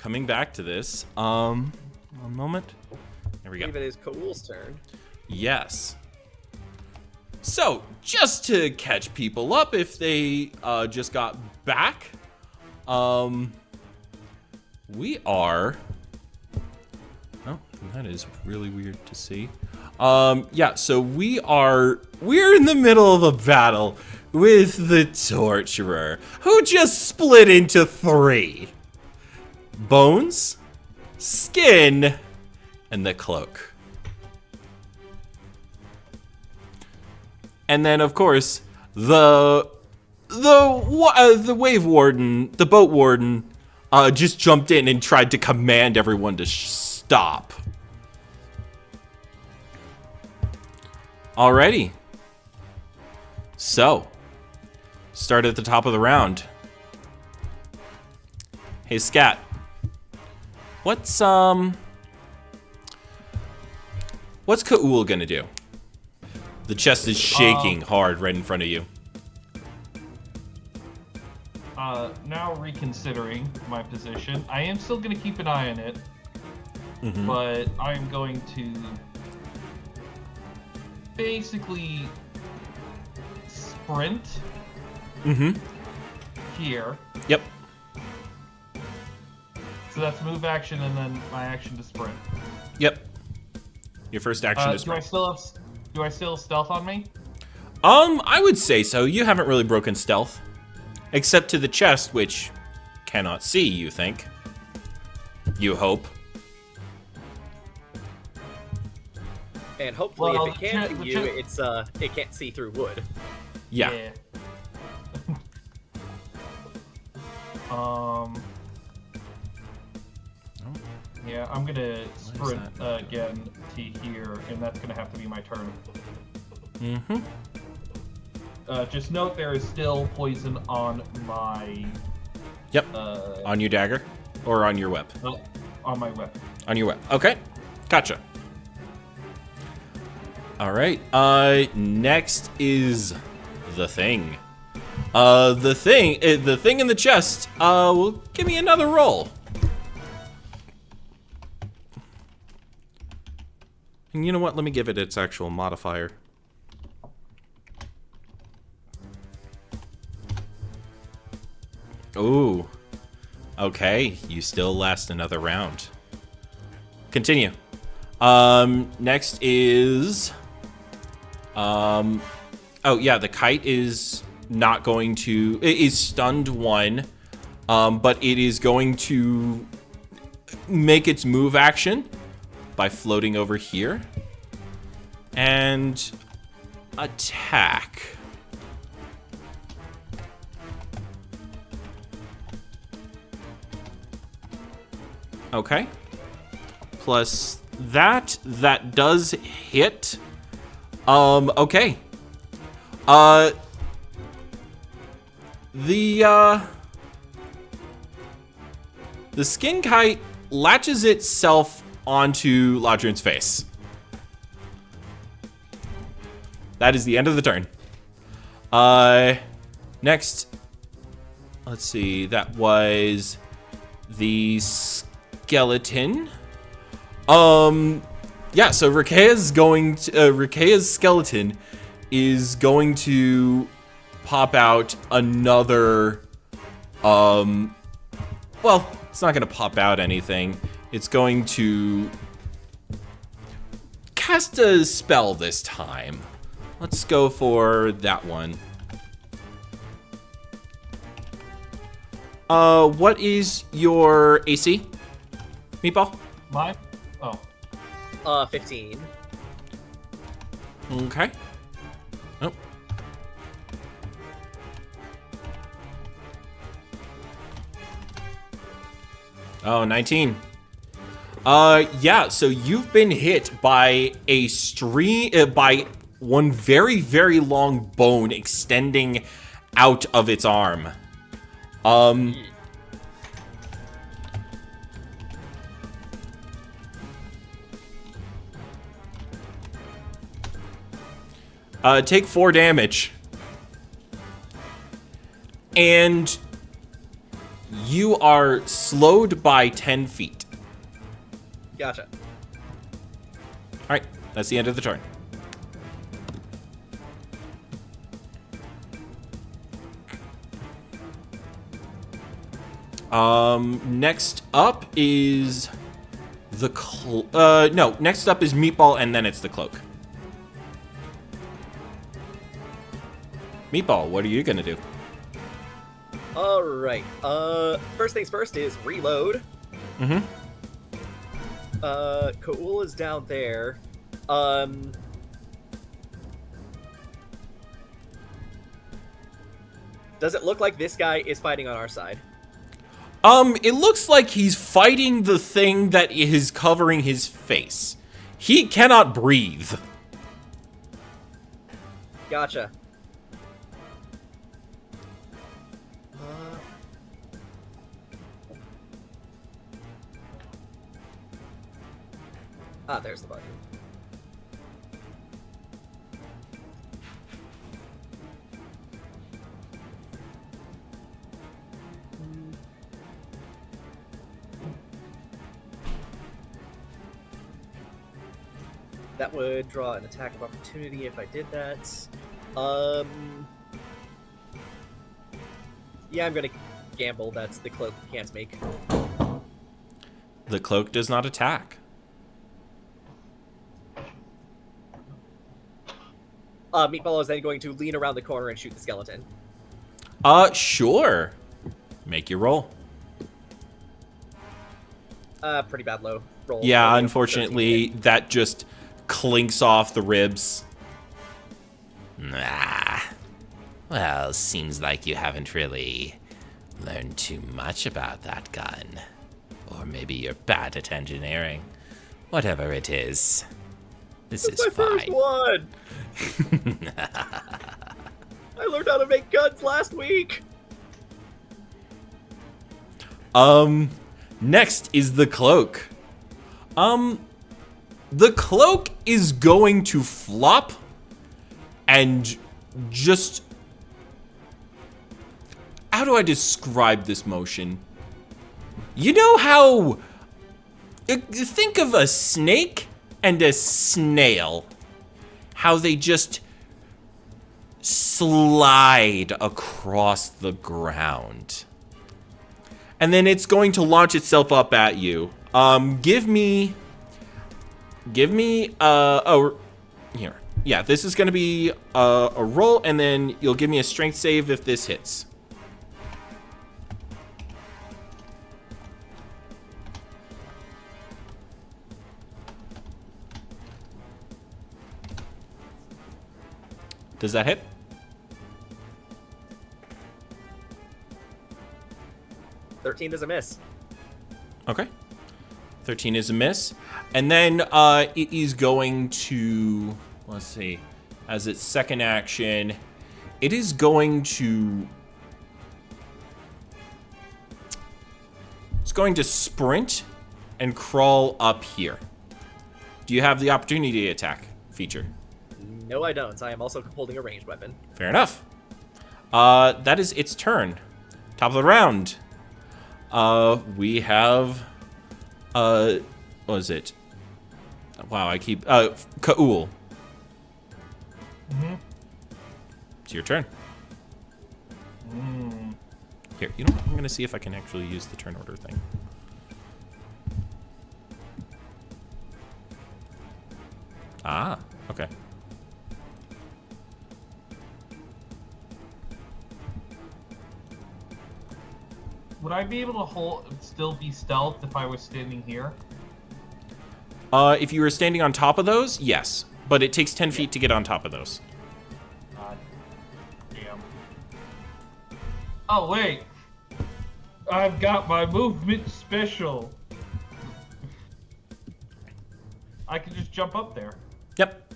coming back to this. One moment. There we go. I believe it is Khoul's turn. Yes. So, just to catch people up if they just got back, we are... Oh, that is really weird to see. Yeah, so we're in the middle of a battle with the Torturer, who just split into 3. Bones, Skin, and the Cloak. And then, of course, the Wave Warden, the Boat Warden, just jumped in and tried to command everyone to stop. Alrighty. So, start at the top of the round. Hey, Scat. What's Khoul gonna do? The chest is shaking hard right in front of you. Now reconsidering my position, I am still going to keep an eye on it, but I am going to basically sprint here. Yep. So that's move action and then my action to sprint. Yep. Your first action is do I still have stealth on me? I would say so. You haven't really broken stealth. Except to the chest, which cannot see, you think. You hope. And hopefully, Well, if it can see you, it can't see through wood. Yeah. Yeah, I'm gonna sprint again to here, and that's gonna have to be my turn. Just note there is still poison on my... Yep. On your dagger? Or on your whip? On my whip. On your whip. Okay. Gotcha. Alright. Next is the Thing. The thing in the chest, will give me another roll. And you know what? Let me give it its actual modifier. Ooh. Okay, you still last another round. Continue. Next is... oh yeah, the kite is not going to... It is stunned 1, but it is going to make its move action by floating over here. And attack. Okay. Plus that does hit. Okay. The skin kite latches itself onto Ladrin's face. That is the end of the turn. Next, let's see, that was the skeleton. Yeah, so Rikea's skeleton is going to pop out another, well, it's not going to pop out anything. It's going to cast a spell this time. Let's go for that one. What is your AC, Meatball? Mine? Oh. 15. Okay. Oh. Oh, 19. Yeah, so you've been hit by a by one very, very long bone extending out of its arm. Take 4 damage. And you are slowed by 10 feet. Gotcha. All right, that's the end of the turn. Next up is the next up is Meatball, and then it's the cloak. Meatball, what are you gonna do? All right. First things first is reload. Mm-hmm. Khoul is down there. Does it look like this guy is fighting on our side? It looks like he's fighting the thing that is covering his face. He cannot breathe. Gotcha. There's the button. That would draw an attack of opportunity if I did that. Yeah, I'm gonna gamble. That's the cloak can't make. The cloak does not attack. Meatball is then going to lean around the corner and shoot the skeleton. Sure. Make your roll. Pretty bad low roll. Yeah, Only a unfortunately, 13. that just clinks off the ribs. Nah. Well, seems like you haven't really learned too much about that gun. Or maybe you're bad at engineering. Whatever it is, this is That's my fine. first one! I learned how to make guns last week! Next is the cloak. The cloak is going to flop and just... How do I describe this motion? You know how... Think of a snake and a snail. How they just slide across the ground. And then it's going to launch itself up at you. Give me, oh, here. Yeah, this is going to be a roll, and then you'll give me a strength save if this hits. Does that hit? $13 is a miss. Okay. 13 is a miss. And then it is going to, let's see, as its second action, it is going to, sprint and crawl up here. Do you have the opportunity attack feature? No, I don't. I am also holding a ranged weapon. Fair enough. That is its turn. Top of the round. We have, what is it? Wow, I keep, Khoul. Mm-hmm. It's your turn. Mm. Here, you know what? I'm gonna see if I can actually use the turn order thing. Ah, okay. Would I be able to still be stealth if I was standing here? If you were standing on top of those, yes. But it takes 10 feet to get on top of those. God damn. Oh, wait. I've got my movement special. I can just jump up there. Yep.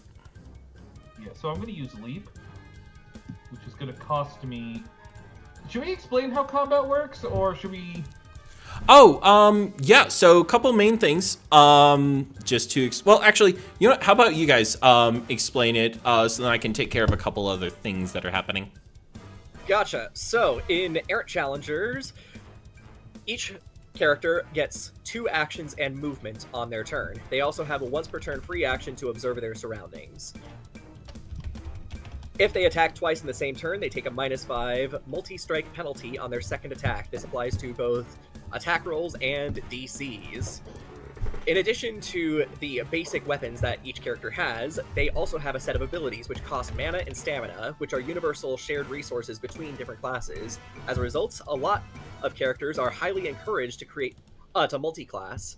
Yeah, so I'm going to use leap, which is going to cost me... Should we explain how combat works, or should we... Oh, yeah, so a couple main things, just to, well, actually, you know what, how about you guys, explain it, so then I can take care of a couple other things that are happening. Gotcha. So, in Errant Challengers, Each character gets 2 actions and movement on their turn. They also have a once per turn free action to observe their surroundings. If they attack twice in the same turn, they take a -5 multi-strike penalty on their second attack. This applies to both attack rolls and DCs. In addition to the basic weapons that each character has, they also have a set of abilities which cost mana and stamina, which are universal shared resources between different classes. As a result, a lot of characters are highly encouraged to multi-class.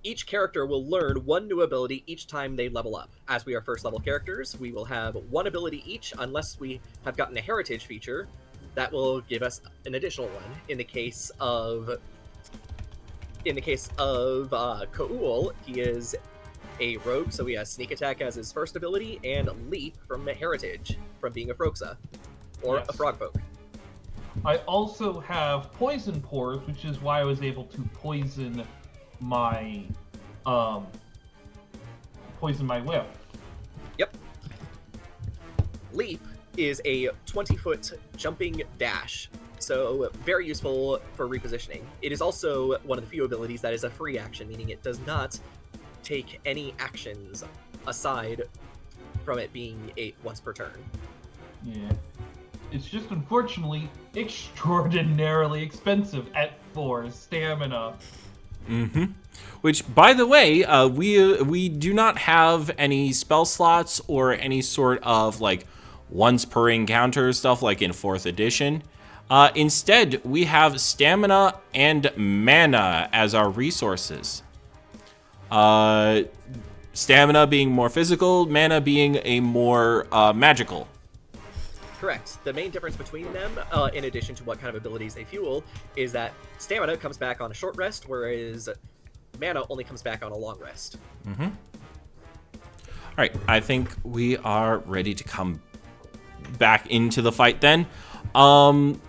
Each character will learn 1 new ability each time they level up. As we are first level characters, we will have 1 ability each unless we have gotten a heritage feature that will give us an additional one. In the case of Khoul, he is a rogue, so he has sneak attack as his first ability and leap from heritage from being a Froxa or a frog folk. I also have poison pores, which is why I was able to poison my whip. Yep. Leap is a 20-foot jumping dash, so very useful for repositioning. It is also one of the few abilities that is a free action, meaning it does not take any actions aside from it being a once per turn. Yeah. It's just unfortunately extraordinarily expensive at 4 stamina. Mm-hmm. Which, by the way, we do not have any spell slots or any sort of like once per encounter stuff like in 4th edition. Instead, we have stamina and mana as our resources. Stamina being more physical, mana being a more magical. Correct. The main difference between them, in addition to what kind of abilities they fuel, is that stamina comes back on a short rest, whereas mana only comes back on a long rest. Mm-hmm. All right, I think we are ready to come back into the fight then. I'm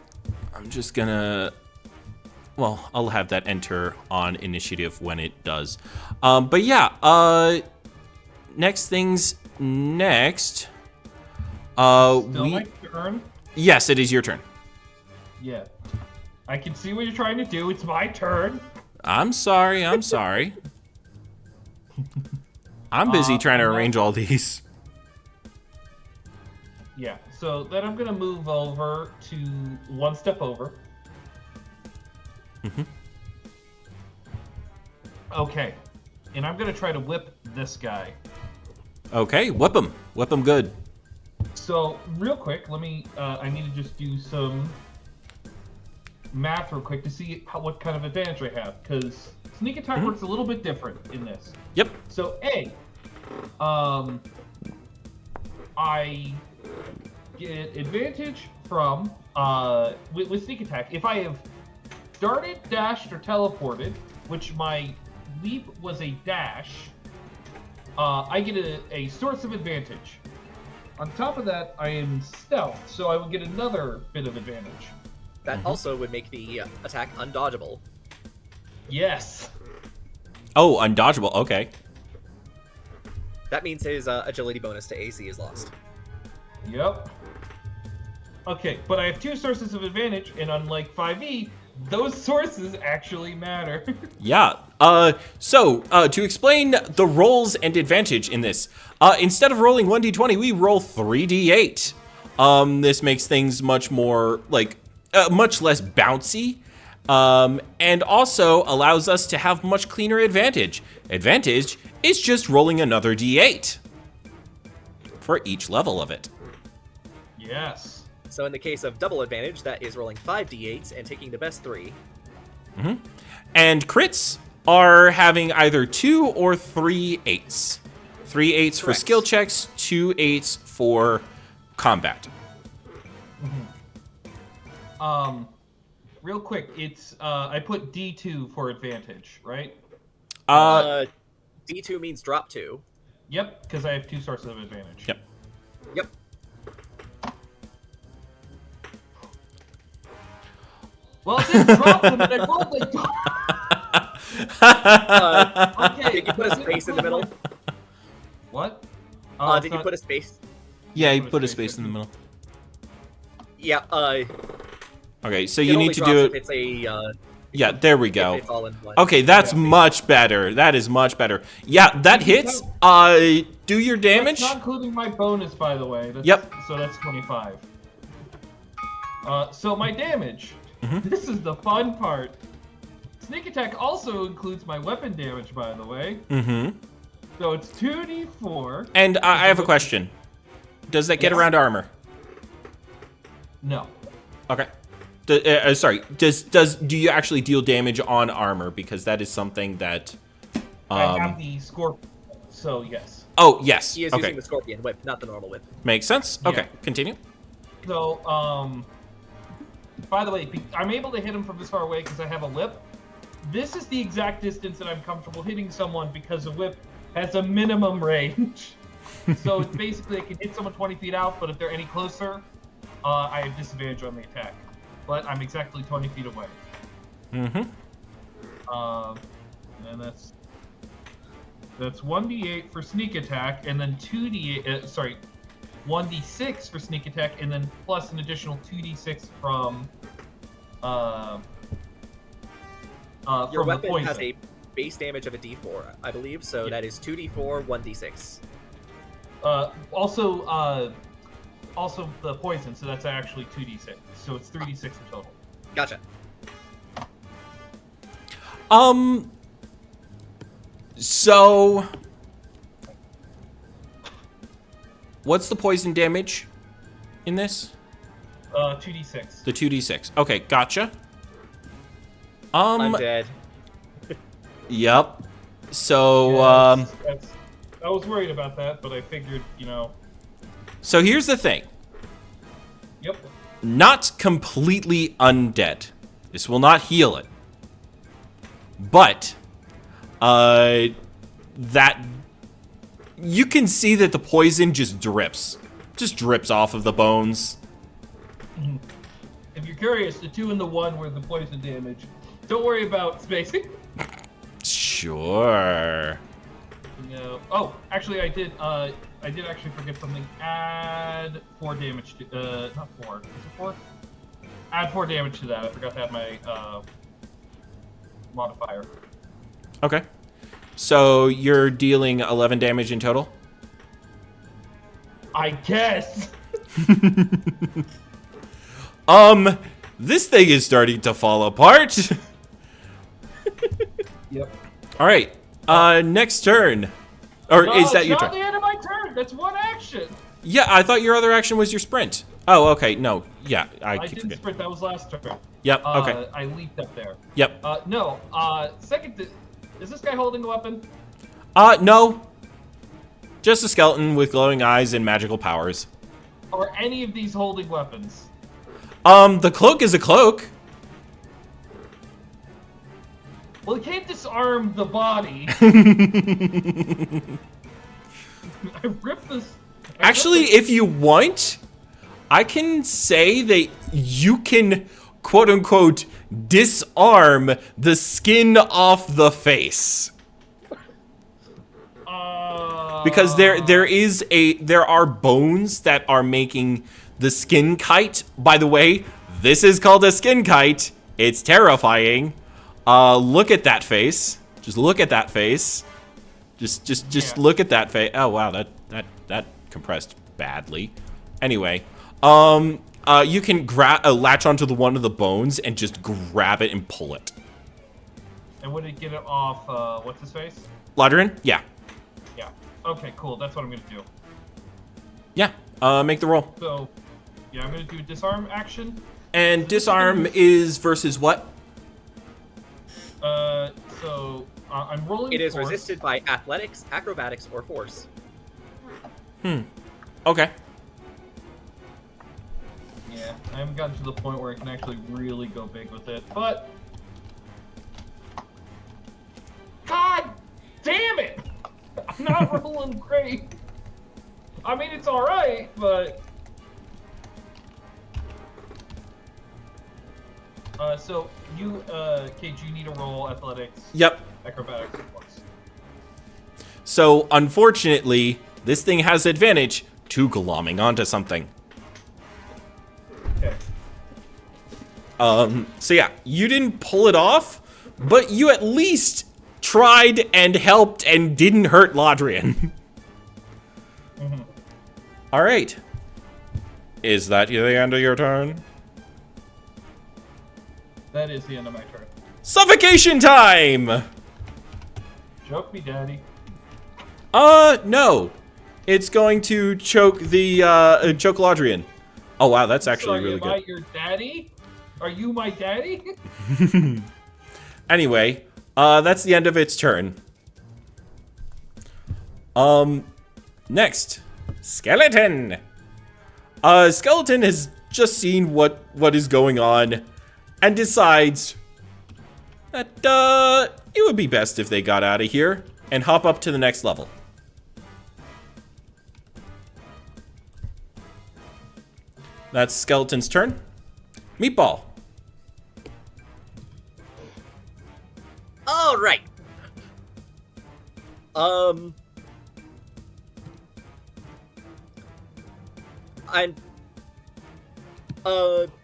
just gonna... Well, I'll have that enter on initiative when it does. But yeah, next things next. Still my turn? Yes, it is your turn. Yeah. I can see what you're trying to do. It's my turn. I'm sorry. I'm busy trying to arrange all these. Yeah, so then I'm going to move over to 1 step over. Mm-hmm. Okay, and I'm going to try to whip this guy. Okay, whip him. Whip him good. So, real quick, let me, I need to just do some math real quick to see what kind of advantage I have, because sneak attack works a little bit different in this. Yep. So, I get advantage from, with sneak attack, if I have darted, dashed, or teleported, which my leap was a dash, I get a source of advantage. On top of that, I am stealth, so I would get another bit of advantage. That also would make the attack undodgeable. Yes. Oh, undodgeable. Okay. That means his agility bonus to AC is lost. Yep. Okay, but I have 2 sources of advantage, and unlike 5e, those sources actually matter. Yeah. So to explain the rolls and advantage in this, instead of rolling 1d20, we roll 3d8. This makes things much more, much less bouncy, and also allows us to have much cleaner advantage. Advantage is just rolling another d8 for each level of it. Yes. So in the case of double advantage, that is rolling 5d8s and taking the best 3. Mm-hmm. And crits are having either 2 or 3 8s. 3 8s for skill checks, 2 8s for combat. Mm-hmm. Real quick, it's I put D2 for advantage, right? D2 means drop 2. Yep, because I have 2 sources of advantage. Yep. Yep. Well, it didn't drop them, and I rolled like... Okay. Did you put a space in the middle? What? Did you put a space? Yeah, you put a space in the middle. Yeah, Okay, so It you only need to drops do if it. it's a Yeah, there we go. if it's all in one. Okay, that's Yeah. much better. That is much better. Yeah, that hits. Do your damage. That's not including my bonus, by the way. Yep. So that's 25. So my damage. Mm-hmm. This is the fun part. Sneak attack also includes my weapon damage, by the way. Mm-hmm. So it's 2d4. And I have a question. Does that get Yes. around armor? No. Okay. Sorry. Do you actually deal damage on armor? Because that is something that. I have the scorpion, so yes. Oh yes. He is Okay. using the Scorpion Whip, not the normal whip. Makes sense. Yeah. Okay. Continue. So, by the way, I'm able to hit him from this far away because I have a whip. This is the exact distance that I'm comfortable hitting someone because the whip has a minimum range. So it's basically I can hit someone 20 feet out, but if they're any closer, I have disadvantage on the attack. But I'm exactly 20 feet away. Mm-hmm. And that's 1d8 for sneak attack, and then 1d6 for sneak attack, and then plus an additional 2d6 from Your from the weapon poison. has a base damage of a d4, I believe, so Yeah. that is 2d4, 1d6. Also the poison, so that's actually 2d6. So it's 3d6 in total. Gotcha. So, what's the poison damage in this? 2d6. The 2d6. Okay, gotcha. I'm dead. Yep. So, That's, I was worried about that, but I figured, so here's the thing. Yep. Not completely undead. This will not heal it. But, that you can see that the poison just drips off of the bones. If you're curious, the 2 and the 1 were the poison damage. Don't worry about spacing. Sure. No. Oh, actually, I did actually forget something. Add 4 damage to, not 4. Is it 4? Add 4 damage to that. I forgot to add my, modifier. Okay. So you're dealing 11 damage in total? I guess. This thing is starting to fall apart. Yep. All right. Next turn. Or is that your It's not turn? the end of my turn. That's one action. Yeah, I thought your other action was your sprint. Oh, okay. No. Yeah, I I keep didn't forgetting. sprint. That was last turn. Yep. Okay. I leaped up there. Yep. No. Second. Is this guy holding a weapon? No. Just a skeleton with glowing eyes and magical powers. Are any of these holding weapons? The cloak is a cloak. Well, he can't disarm the body. I ripped this. Actually, if you want, I can say that you can, quote unquote, disarm the skin off the face. Because there are bones that are making the skin kite. By the way, this is called a skin kite. It's terrifying. Look at that face. Just look at that face. Just Yeah. look at that face. Oh wow, that compressed badly. Anyway, you can latch onto one of the bones and just grab it and pull it. And would it get it off? What's his face? Ladrin? Yeah. Yeah. Okay, cool. That's what I'm gonna do. Yeah. Make the roll. So, yeah, I'm gonna do a disarm action. And disarm is versus what? I'm rolling. It is force. resisted by athletics, acrobatics, or force. Okay. Yeah, I haven't gotten to the point where I can actually really go big with it, but God damn it! I'm not rolling great. I mean, it's all right, but so you, Cage, you need to roll athletics, Yep. acrobatics, and force. So, unfortunately, this thing has advantage to glomming onto something. Okay. So yeah, you didn't pull it off, but you at least tried and helped and didn't hurt Ladrian. All right. Is that the end of your turn? That is the end of my turn. Suffocation time! Choke me, daddy. No. It's going to choke the, choke Ladrian. Oh, wow, that's actually really good. Am I your daddy? Are you my daddy? Anyway, that's the end of its turn. Next. Skeleton. Skeleton has just seen what is going on and decides that, it would be best if they got out of here and hop up to the next level. That's Skeleton's turn. Meatball. All right.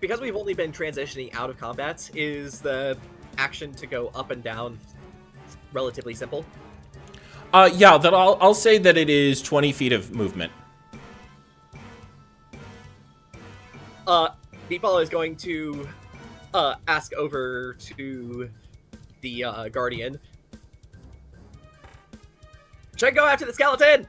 Because we've only been transitioning out of combats, is the action to go up and down relatively simple? Yeah, that I'll say that it is 20 feet of movement. Meatball is going to ask over to the Guardian. Should I go after the skeleton?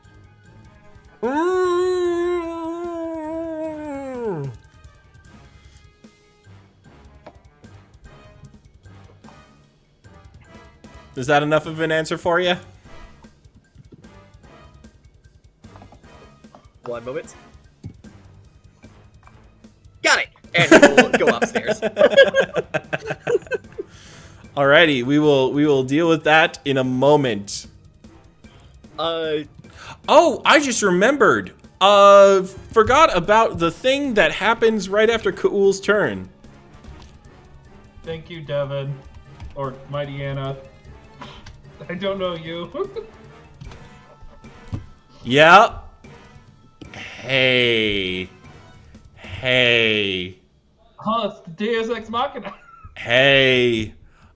Is that enough of an answer for you? One moment. Got it! And we'll go upstairs. Alrighty, we will deal with that in a moment. Oh, I just remembered. Forgot about the thing that happens right after Khoul's turn. Thank you, Devin. Or Mighty Anna. I don't know you. Yeah. Hey. Huh, it's the Deus Ex Machina. Hey.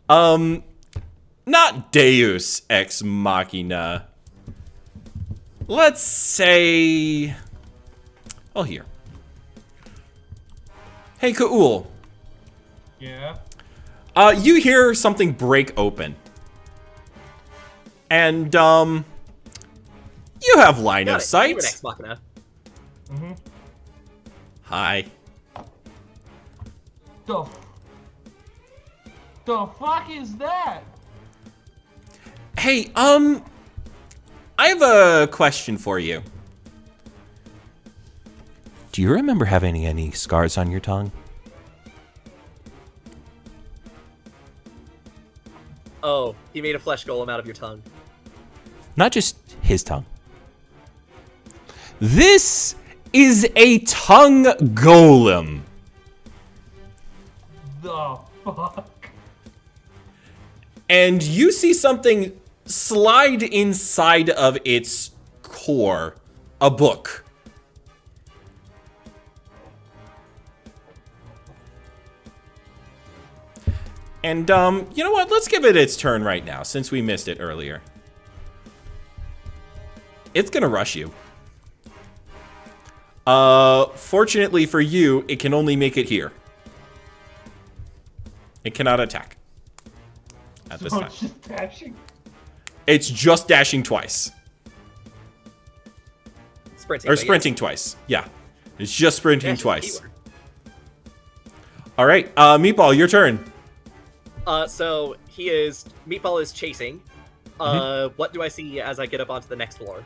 Not Deus Ex Machina. Let's say... Oh, here. Hey, Khoul. Yeah? You hear something break open. And, you have line of sight. Ex Machina. Mm-hmm. Hi. The fuck is that? Hey, I have a question for you. Do you remember having any scars on your tongue? Oh, he made a flesh golem out of your tongue. Not just his tongue. This is a tongue golem. The fuck? And you see something slide inside of its core. A book. And, you know what? Let's give it its turn right now, since we missed it earlier. It's gonna rush you. Fortunately for you, it can only make it here. It cannot attack. At this time. It's just dashing? It's just dashing twice. Sprinting. Or sprinting twice. Yeah. It's just sprinting Dashing twice. keyword. Alright, Meatball, your turn. So Meatball is chasing. What do I see as I get up onto the next floor?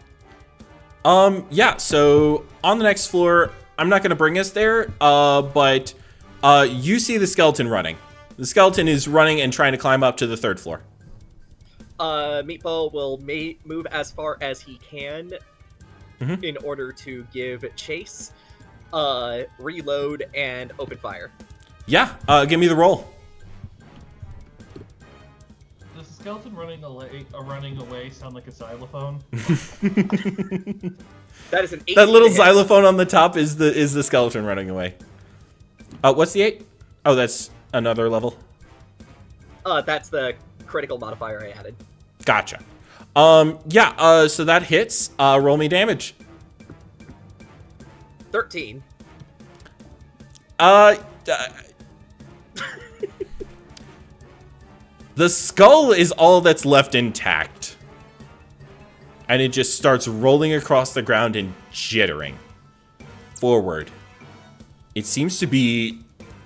Yeah, so on the next floor, I'm not gonna bring us there, but you see the skeleton running. The skeleton is running and trying to climb up to the 3rd floor. Meatball will move as far as he can in order to give chase, reload, and open fire. Yeah, give me the roll. Does the skeleton running away sound like a xylophone? That is an 8. That little xylophone on the top is the skeleton running away. What's the 8? Oh, that's another level? That's the critical modifier I added. Gotcha. So that hits. Roll me damage. 13. The skull is all that's left intact. And it just starts rolling across the ground and jittering forward. It seems to be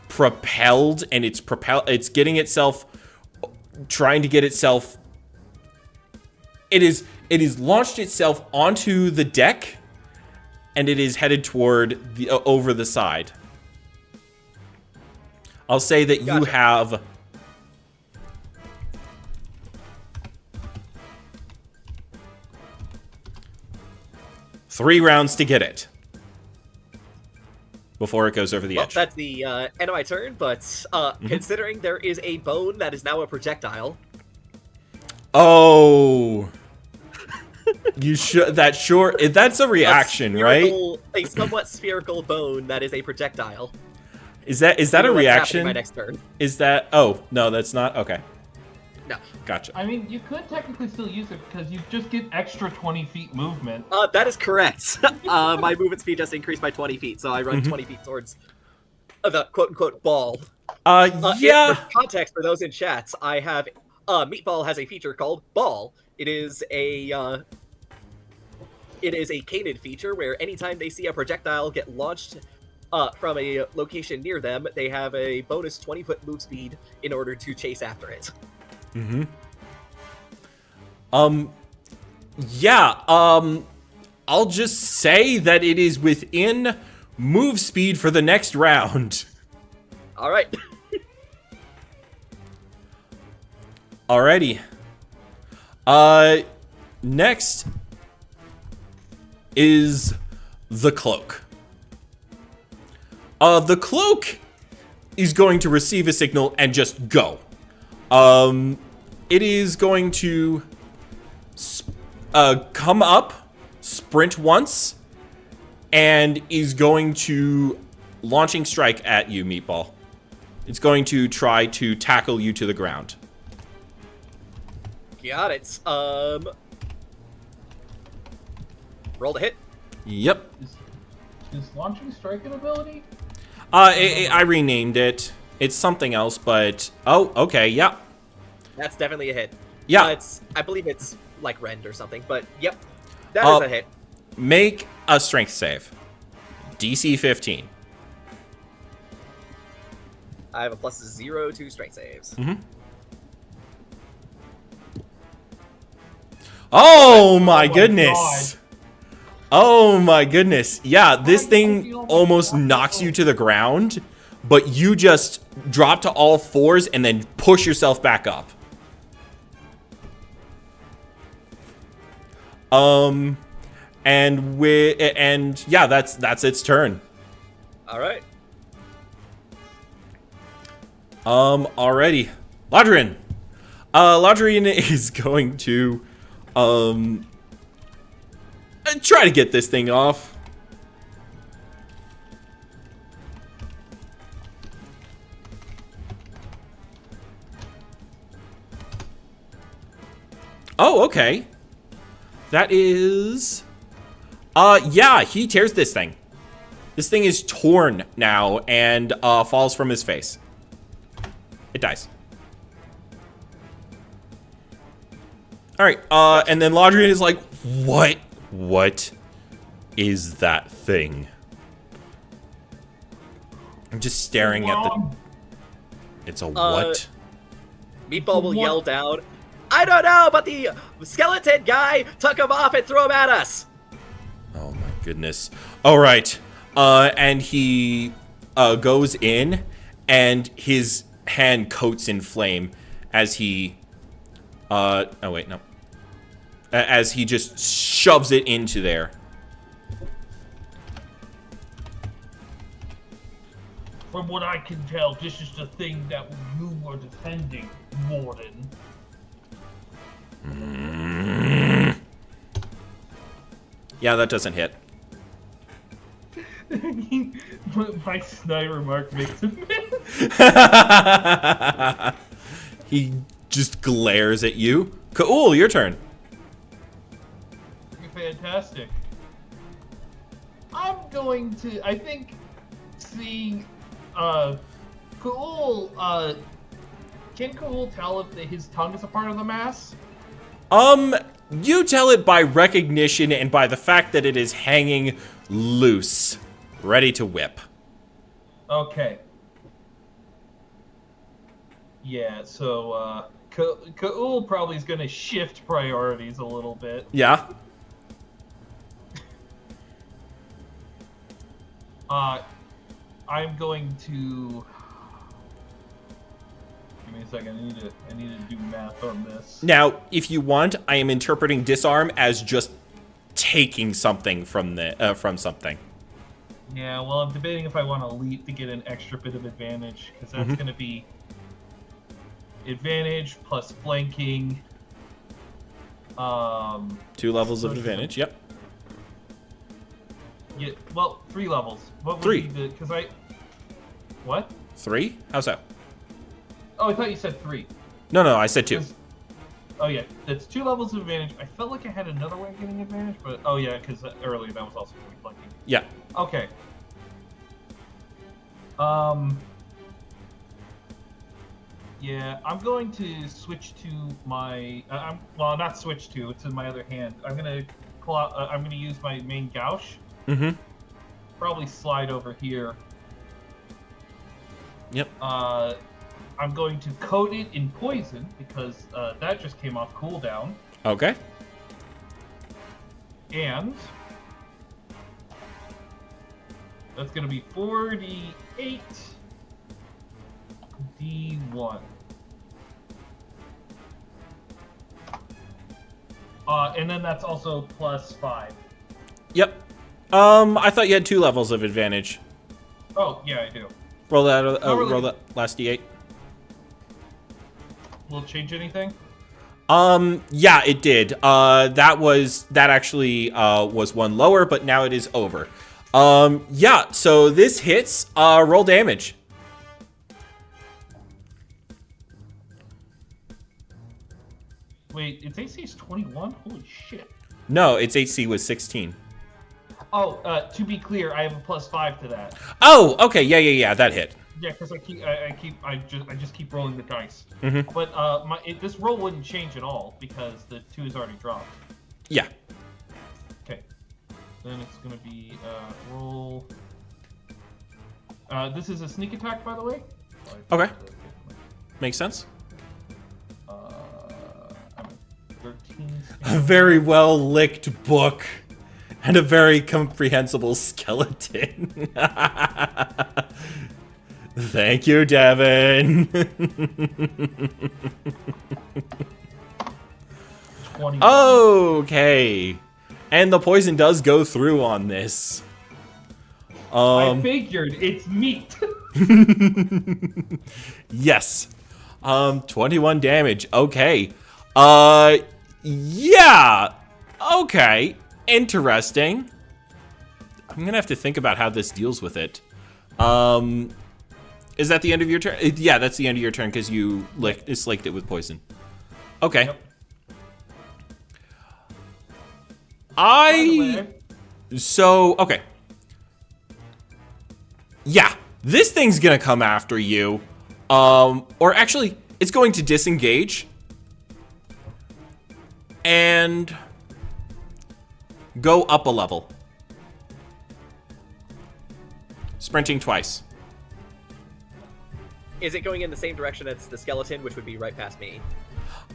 propelled, and it's getting itself, trying to get itself. It is launched itself onto the deck, and it is headed toward the over the side. I'll say that you have 3 rounds to get it before it goes over the edge. That's the end of my turn, but considering there is a bone that is now a projectile. Oh. You should. That's a reaction, right? A somewhat spherical bone that is a projectile. Is that a reaction? My next turn. Is that? Oh no, that's not. Okay. No. Gotcha. I mean, you could technically still use it because you just get extra 20 feet movement. That is correct. My movement speed just increased by 20 feet, so I run 20 feet towards the quote-unquote ball. Yeah. For context, for those in chats, I have Meatball has a feature called Ball. It is a canid feature where anytime they see a projectile get launched from a location near them, they have a bonus 20-foot move speed in order to chase after it. Mm-hmm. I'll just say that it is within move speed for the next round. All right. Alrighty. Next is the cloak. The cloak is going to receive a signal and just go. It is going to come up, sprint once, and is going to launching strike at you, Meatball. It's going to try to tackle you to the ground. Got it. Roll to hit. Yep. Is launching strike an ability? I renamed it. It's something else, but oh, okay, yeah. That's definitely a hit. Yeah. I believe it's like rend or something, but yep. That is a hit. Make a strength save. DC 15. I have a +0 to strength saves. Mm-hmm. Oh my goodness. God. Oh my goodness. Yeah, this thing almost knocks you to the ground, but you just drop to all fours and then push yourself back up. And yeah, that's its turn. All right. Alrighty. Ladrin. Ladrin is going to try to get this thing off. Oh, okay. That is... yeah, he tears this thing. This thing is torn now and falls from his face. It dies. Alright, and then Ladrian is like, what is that thing? I'm just staring at the... It's a what? Meatball will yell down, I don't know, but the skeleton guy took him off and threw him at us. Oh my goodness. All right. And he goes in and his hand coats in flame as he oh wait, no. As he just shoves it into there. From what I can tell, this is the thing that you were defending, Warden. Yeah, that doesn't hit. My snide remark makes him miss. He just glares at you. Khoul, your turn. Fantastic. I'm going to, I think, seeing, Khoul, can Khoul tell if his tongue is a part of the mass? You tell it by recognition and by the fact that it is hanging loose, ready to whip. Okay. Yeah, so, Khoul probably is going to shift priorities a little bit. Yeah. I'm going to... Give me a second. I need to do math on this. Now, if you want, I am interpreting disarm as just taking something from something. Yeah, well, I'm debating if I want to leap to get an extra bit of advantage, because that's going to be advantage plus flanking. 2 levels of advantage. Yep. Yeah, well, 3 levels. What would 3. be the? Because I. What? 3? How's that? Oh, I thought you said 3. No, I said 2. Oh yeah, that's 2 levels of advantage. I felt like I had another way of getting advantage, but oh yeah, because earlier that was also going to be flanking. Yeah. Okay. Yeah, I'm going to switch to my. Well, not switch to. It's in my other hand. I'm gonna pull out. I'm gonna use my main gouge. Mm-hmm. Probably slide over here. Yep. I'm going to coat it in poison because that just came off cooldown. Okay. And that's going to be 4d8 d1. And then that's also plus 5. Yep. I thought you had 2 levels of advantage. Oh, yeah, I do. Roll that. really. Roll that last d8. Will it change anything? Yeah, it did. That actually was 1 lower, but now it is over. Yeah, so this hits. Roll damage. Wait, its AC is 21? Holy shit. No, its AC was 16. Oh, to be clear, I have a plus 5 to that. Oh, okay, yeah, that hit. Yeah, because I just keep rolling the dice. Mm-hmm. But this roll wouldn't change at all because the 2 is already dropped. Yeah. Okay. Then it's gonna be roll. This is a sneak attack, by the way. Okay. Makes sense. I'm at 13. A very well licked book and a very comprehensible skeleton. Thank you, Devin. 21. Okay. And the poison does go through on this. I figured it's meat. Yes. 21 damage. Okay. Yeah. Okay. Interesting. I'm gonna have to think about how this deals with it. Is that the end of your turn? Yeah, that's the end of your turn because you slicked it with poison. Okay. Yep. Okay. Yeah, this thing's gonna come after you. Or actually, it's going to disengage. And go up a level. Sprinting twice. Is it going in the same direction as the skeleton, which would be right past me?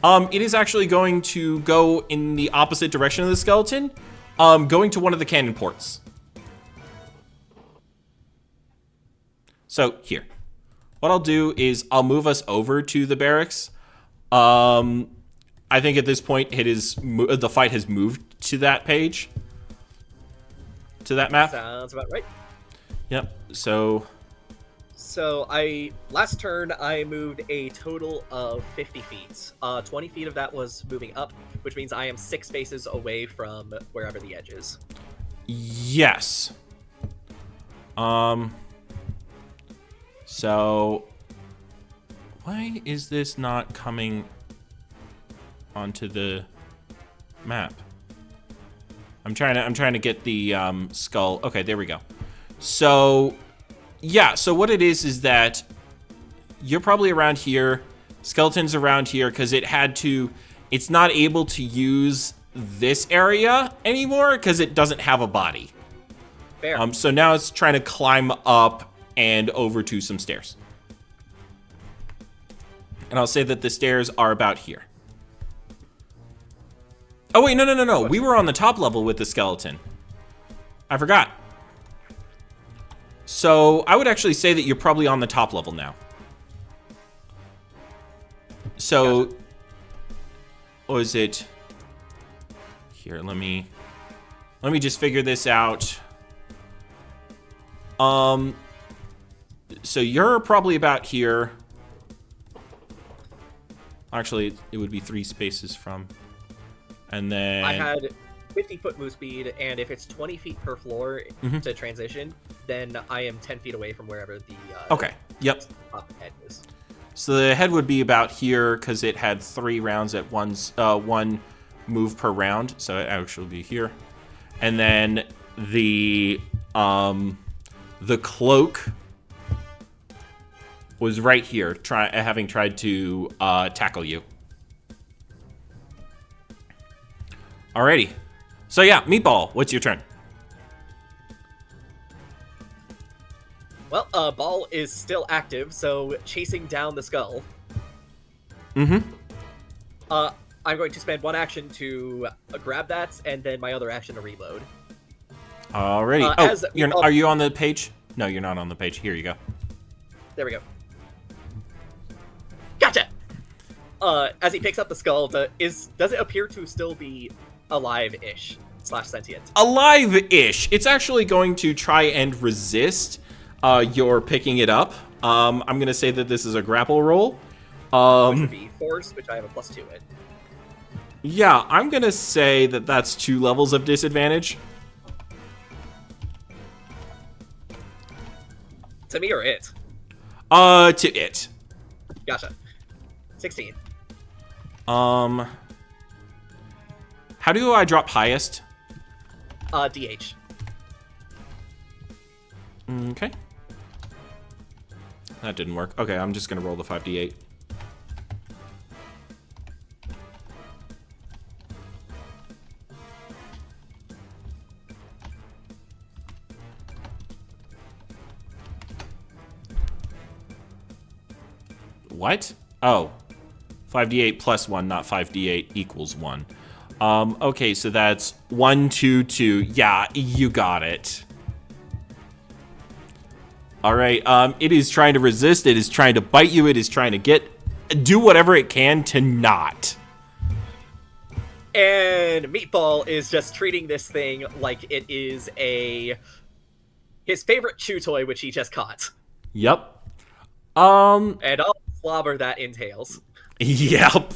It is actually going to go in the opposite direction of the skeleton, going to one of the cannon ports. So here, what I'll do is I'll move us over to the barracks. I think at this point the fight has moved to that page, to that map. Sounds about right. Yep. So last turn I moved a total of 50 feet. 20 feet of that was moving up, which means I am 6 spaces away from wherever the edge is. Yes. So, why is this not coming onto the map? I'm trying to get the skull. Okay, there we go. So, yeah. So what it is that you're probably around here. Skeleton's around here because it's not able to use this area anymore because it doesn't have a body. Fair. So now it's trying to climb up and over to some stairs. And I'll say that the stairs are about here. Oh, wait, no. We were on the top level with the skeleton. I forgot. So I would actually say that you're probably on the top level now. So, Gotcha. or is it here? Let me just figure this out. So you're probably about here. Actually, it would be 3 spaces from. And then I had 50-foot move speed, and if it's 20 feet per floor to transition, then I am 10 feet away from wherever the okay. Yep. top head is. So the head would be about here because it had 3 rounds at one move per round. So it actually be here. And then the cloak was right here, having tried to tackle you. Alrighty. So yeah, Meatball, what's your turn? Well, Ball is still active, so chasing down the skull. Mm-hmm. I'm going to spend 1 action to grab that, and then my other action to reload. Alrighty. Are you on the page? No, you're not on the page. Here you go. There we go. Gotcha! As he picks up the skull, does it appear to still be alive-ish / sentient? Alive-ish. It's actually going to try and resist your picking it up. I'm going to say that this is a grapple roll. Which would be force, which I have a +2 in. Yeah, I'm going to say that that's 2 levels of disadvantage. To me or it? To it. Gotcha. 16. How do I drop highest? DH. Okay. That didn't work. Okay, I'm just going to roll the 5d8. What? Oh. 5d8 plus 1, not 5d8 equals 1. Okay, so that's 1, 2, 2. Yeah, you got it. All right, it is trying to resist. It is trying to bite you. It is trying to do whatever it can to not. And Meatball is just treating this thing like it is his favorite chew toy, which he just caught. Yep. And all the slobber that entails. Yep.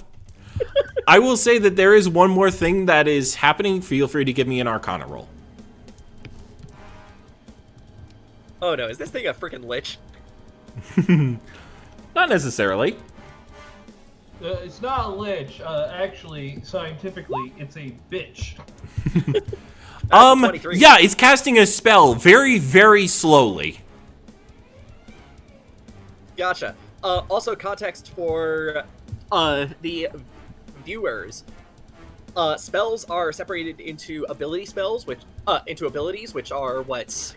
I will say that there is one more thing that is happening. Feel free to give me an Arcana roll. Oh no, is this thing a freaking lich? Not necessarily. It's not a lich. Actually, scientifically, it's a bitch. That's 23. Yeah, it's casting a spell very, very slowly. Gotcha. Also, context for the viewers. Spells are separated into abilities, which are what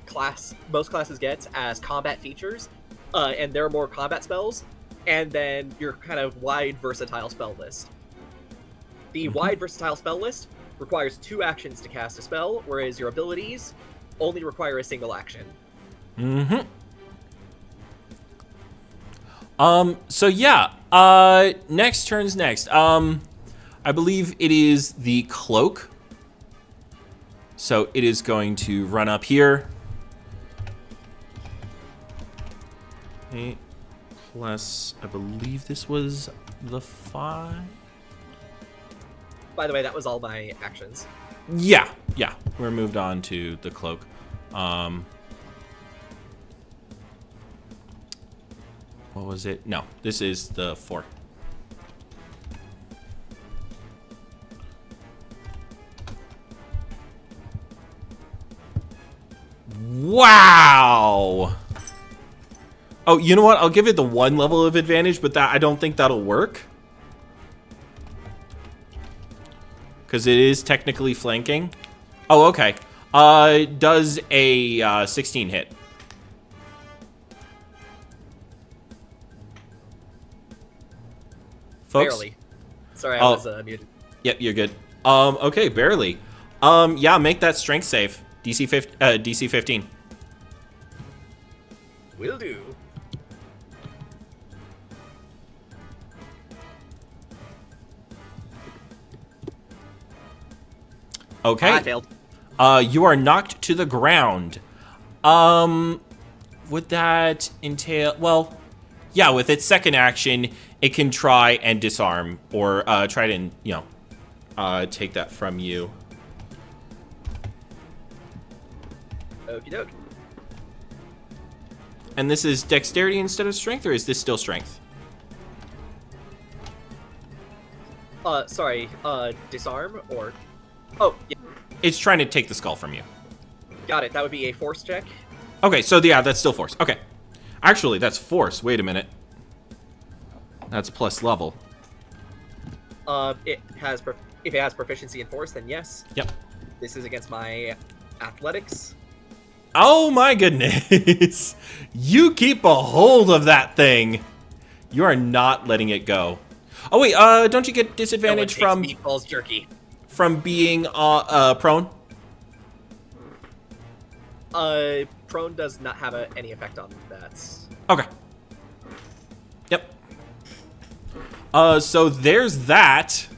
most classes get as combat features, and there are more combat spells, and then your kind of wide versatile spell list. The wide versatile spell list requires 2 actions to cast a spell, whereas your abilities only require a single action. Mm-hmm. So yeah, next turn's next. I believe it is the cloak. So it is going to run up here. 8 plus, I believe this was the 5. By the way, that was all my actions. Yeah, we're moved on to the cloak. what was it? No, this is the 4. Wow. Oh, you know what? I'll give it the 1 level of advantage, but I don't think that'll work. Because it is technically flanking. Oh, okay. Does a 16 hit? Folks? Barely. Sorry, I was muted. Yep, you're good. Okay, barely. Yeah, make that strength save. DC 15. Will do. Okay. I failed. You are knocked to the ground. Would that entail... Well, yeah, with its second action, it can try and disarm or try to, take that from you. Okie doke. And this is dexterity instead of strength, or is this still strength? Sorry, disarm or... Oh, yeah. It's trying to take the skull from you. Got it. That would be a force check. Okay, so yeah, that's still force. Okay. Actually, that's force. Wait a minute. That's plus level. If it has proficiency in force, then yes. Yep. This is against my athletics. Oh my goodness. You keep a hold of that thing. You are not letting it go. Oh wait, don't you get disadvantage from Meatball's jerky. From being prone? Prone does not have any effect on that. Okay. Yep. So there's that.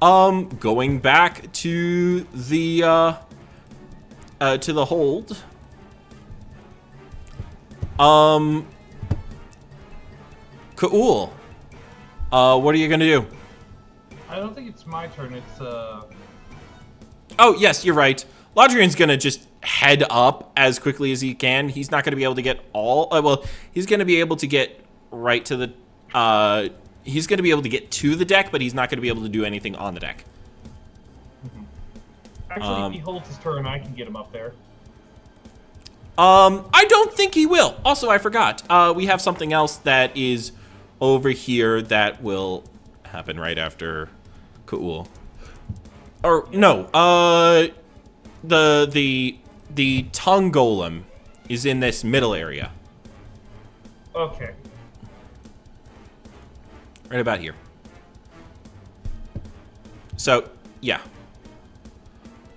Going back to the hold. Khoul. What are you gonna do? I don't think it's my turn. It's Oh yes, you're right. Lodrian's gonna just head up as quickly as he can. He's not gonna be able to get all. Well, he's gonna be able to get right to the. He's gonna be able to get to the deck, but he's not gonna be able to do anything on the deck. Actually, if he holds his turn, I can get him up there. I don't think he will. Also, I forgot. We have something else that is over here that will happen right after Khoul. Or no, the tongue golem is in this middle area. Okay. Right about here. So, yeah.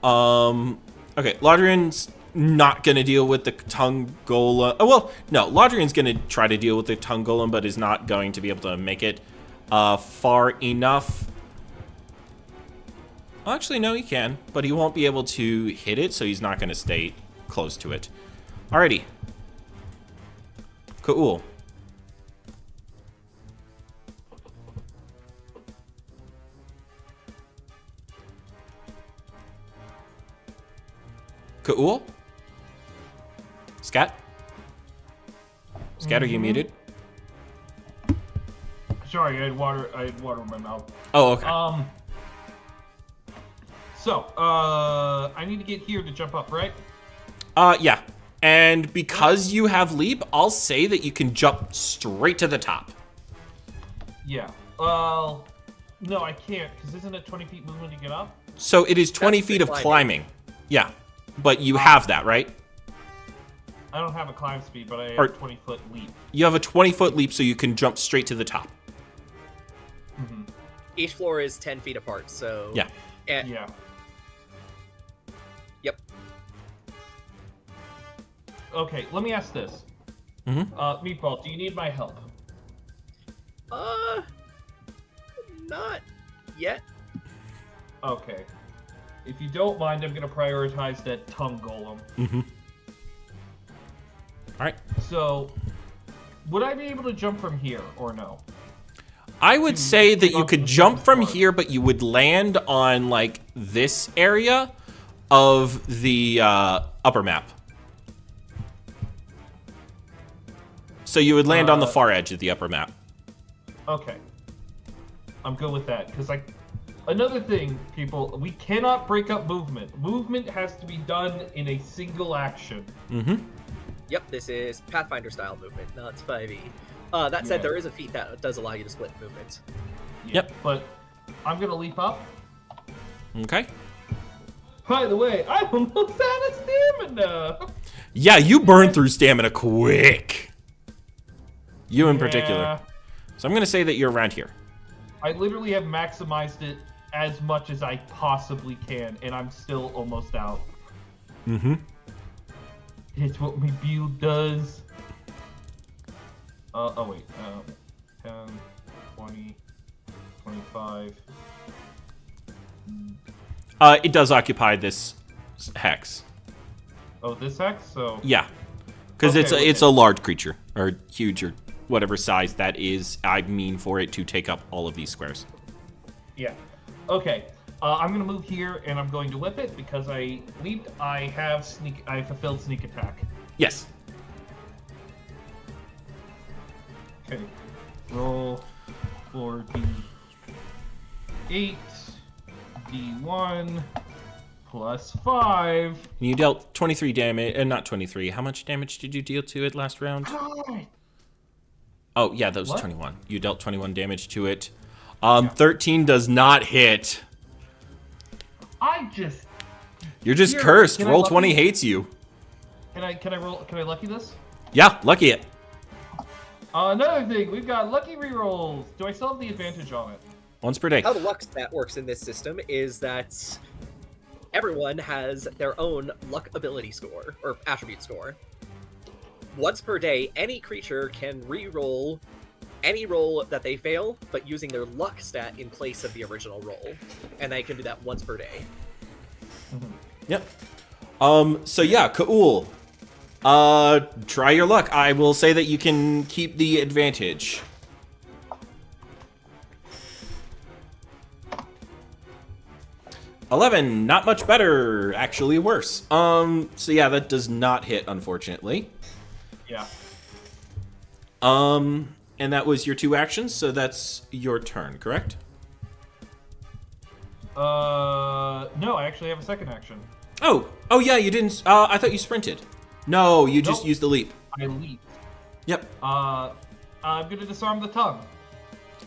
Okay, Lodrian's not gonna deal with the tongue golem. Oh, well, no, Lodrian's gonna try to deal with the tongue golem, but is not going to be able to make it far enough. Well, actually, no, he can, but he won't be able to hit it, so he's not gonna stay close to it. Alrighty. Khoul. Khoul? Scat? Scat, are you muted? Sorry, I had water in my mouth. Oh, okay. So, I need to get here to jump up, right? Yeah. And because you have leap, I'll say that you can jump straight to the top. Yeah. Well, no, I can't, because isn't it 20 feet movement to get up? So it is 20 That's feet the of climbing. Yeah. But you have that, right? I don't have a climb speed, but I have Or- a 20-foot leap. You have a 20-foot leap, so you can jump straight to the top. Mm-hmm. Each floor is 10 feet apart, so... Yeah. Yeah. Yep. Okay, let me ask this. Mm-hmm. Meatball, do you need my help? Not yet. Okay. If you don't mind, I'm going to prioritize that tongue golem. Mm-hmm. All right. So, would I be able to jump from here, or no? I would say that you up could the jump from front. here, but you would land on, like, this area of the upper map. So you would land on the far edge of the upper map. Okay. I'm good with that, because another thing, people, we cannot break up movement. Movement has to be done in a single action. Mm-hmm. Yep, this is Pathfinder-style movement, not 5e. That said, there is a feat that does allow you to split movement. Yeah, Yep. But I'm going to leap up. Okay. By the way, I'm almost out of stamina. Yeah, you burn through stamina quick. You in particular. So I'm going to say that you're around here. I literally have maximized it as much as I possibly can, and I'm still almost out. Mm-hmm. It's what my build does. Oh wait. 10, 20, 25. It does occupy this hex. Oh, this hex? So... Yeah. Because Okay, it's a large creature. Or huge, or whatever size that is, I mean, for it to take up all of these squares. Yeah. Okay. I'm gonna move here, and I'm going to whip it because I leaped. I fulfilled sneak attack. Yes. Okay. Roll for D8, D1 plus 5. And you dealt 23 damage, not 23. How much damage did you deal to it last round? God. Oh, yeah, that was What? 21. You dealt 21 damage to it. 13 does not hit. You're just Here, cursed. can I Roll lucky- 20 hates you. Can I lucky this? Yeah, lucky it. Another thing, we've got lucky rerolls. Do I still have the advantage on it? Once per day. How the luck stat works in this system is that everyone has their own luck ability score, or attribute score. Once per day, any creature can re-roll any roll that they fail, but using their luck stat in place of the original roll. And they can do that once per day. Yep. So yeah, Khoul. Try your luck. I will say that you can keep the advantage. $11, not much better, actually worse. So yeah, that does not hit, unfortunately. Yeah. And that was your 2 actions, so that's your turn, correct? No, I actually have a second action. Oh yeah, you didn't. I thought you sprinted. No, you just Nope. used the leap. I leap. Yep. I'm gonna disarm the tongue.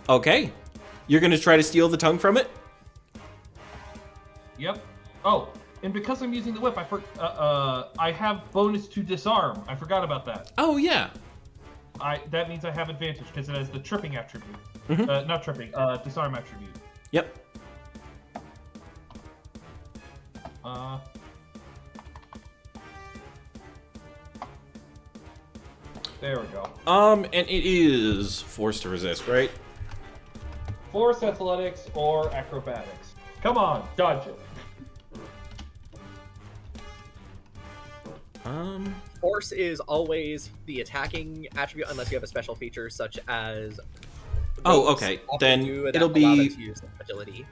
Okay. You're gonna try to steal the tongue from it? Yep. Oh, and because I'm using the whip, I have bonus to disarm. I forgot about that. Oh yeah. That means I have advantage because it has the tripping attribute. Mhm. Not tripping. Disarm attribute. Yep. There we go. And it is forced to resist, right? Force, athletics, or acrobatics. Come on, dodge it. Force is always the attacking attribute unless you have a special feature such as... Oh, rogues okay. often Then do that it'll allow be- them to use agility.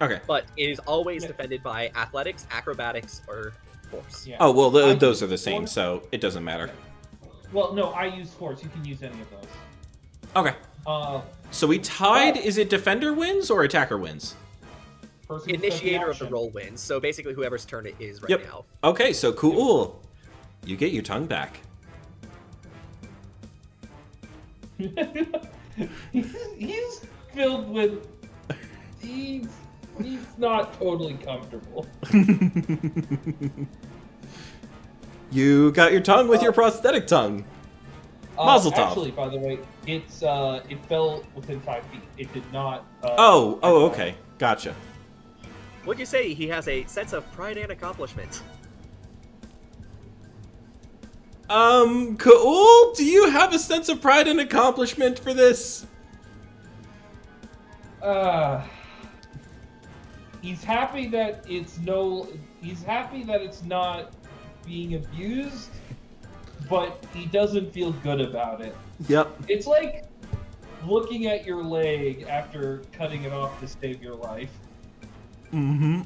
Okay. But it is always defended by athletics, acrobatics, or force. Yeah. Oh well, I those use are the same, force. so it doesn't matter. Well, no, I use force. You can use any of those. Okay. So we tied. Oh. Is it defender wins or attacker wins? Person who spent Initiator of the action. roll wins, so basically whoever's turn it is right Yep. now. Okay, so Khoul. You get your tongue back. he's filled with. He's not totally comfortable. You got your tongue with your prosthetic tongue. Mazel tov. Actually, by the way, it fell within 5 feet. It did not. Okay. Gotcha. Would you say he has a sense of pride and accomplishment? Khoul, do you have a sense of pride and accomplishment for this? He's happy that it's no. He's happy that it's not being abused, but he doesn't feel good about it. Yep. It's like looking at your leg after cutting it off to save your life. Mm-hmm.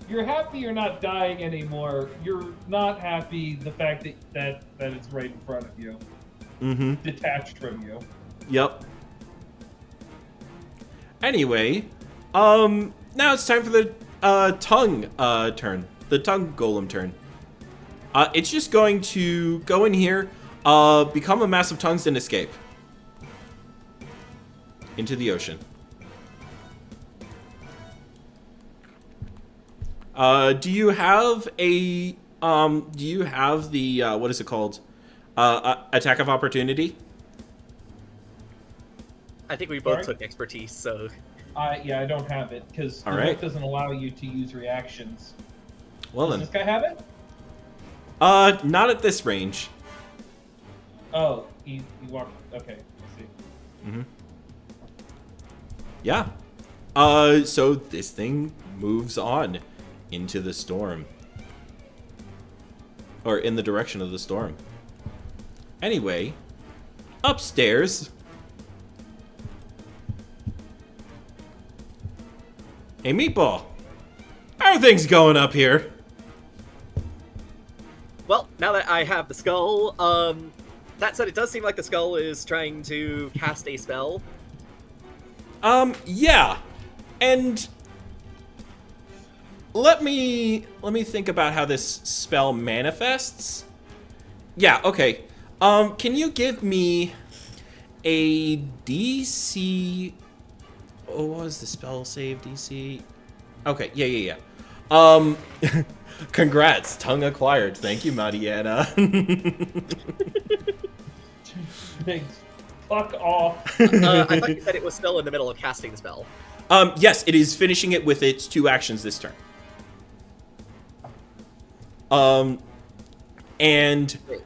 You're you're happy you're not dying anymore. You're not happy the fact that it's right in front of you. Mm-hmm. Detached from you. Yep. Anyway, now it's time for the tongue turn. The tongue golem turn. It's just going to go in here, become a mass of tongues and escape into the ocean. Do you have a what is it called? Attack of opportunity? I think we both took expertise, so... Yeah, I don't have it, because the book doesn't allow you to use reactions. Well Does then. this guy have it? Not at this range. Oh, he walked... Okay, I see. Mm-hmm. Yeah. So this thing moves on into the storm. Or in the direction of the storm. Anyway, upstairs... Hey, Meatball! How are things going up here? Well, now that I have the skull, that said, it does seem like the skull is trying to cast a spell. Yeah. And let me think about how this spell manifests. Yeah, okay. Can you give me a DC? Oh, what was the spell save DC? Okay, yeah. Congrats, tongue acquired. Thank you, Mariana. Thanks. Fuck off. I thought you said it was still in the middle of casting the spell. Yes, it is finishing it with its 2 actions this turn. And... Wait.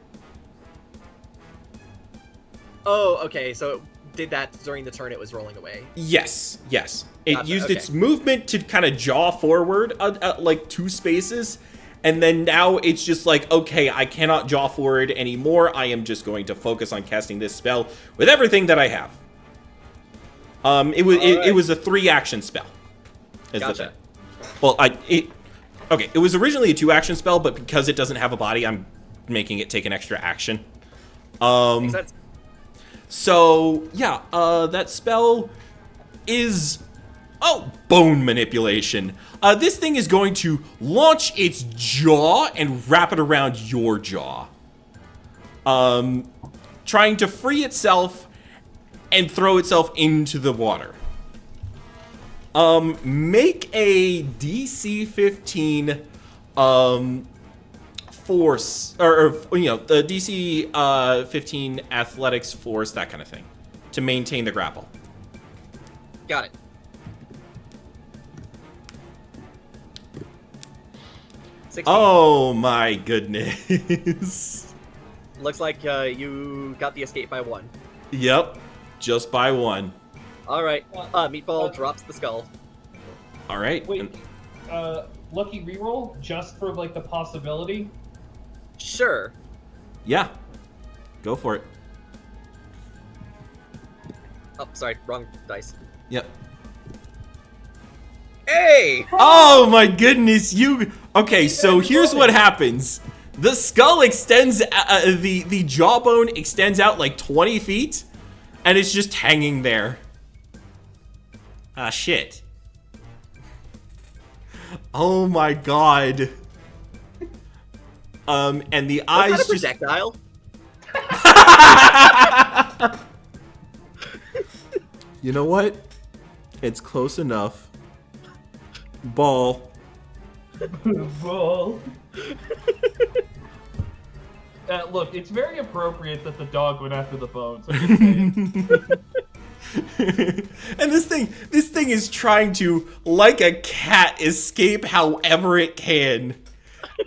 Oh, okay, so it did that during the turn it was rolling away. Yes. It Gotcha, used okay. its movement to kind of jaw forward, like 2 spaces, and then now it's just like, okay, I cannot jaw forward anymore. I am just going to focus on casting this spell with everything that I have. It was a 3-action spell. Gotcha. Well, it was originally a 2-action spell, but because it doesn't have a body, I'm making it take an extra action. Makes sense. So, yeah, that spell is... Oh, bone manipulation. This thing is going to launch its jaw and wrap it around your jaw. Trying to free itself and throw itself into the water. Make a DC 15 force, or the DC 15 athletics force, that kind of thing, to maintain the grapple. Got it. Oh my goodness. Looks like you got the escape by 1. Yep, just by 1. Alright, Meatball drops the skull. Alright. Wait, lucky reroll just for like the possibility? Sure. Yeah, go for it. Oh, sorry, wrong dice. Yep. Hey! Oh my goodness, okay, so here's what happens. The skull extends, the jawbone extends out like 20 feet, and it's just hanging there. Ah, shit. Oh my god. And the eyes Was that a just... projectile? You know what? It's close enough. Ball. Ball. Look, it's very appropriate that the dog went after the bones. I'm just saying. And this thing is trying to, like a cat, escape however it can.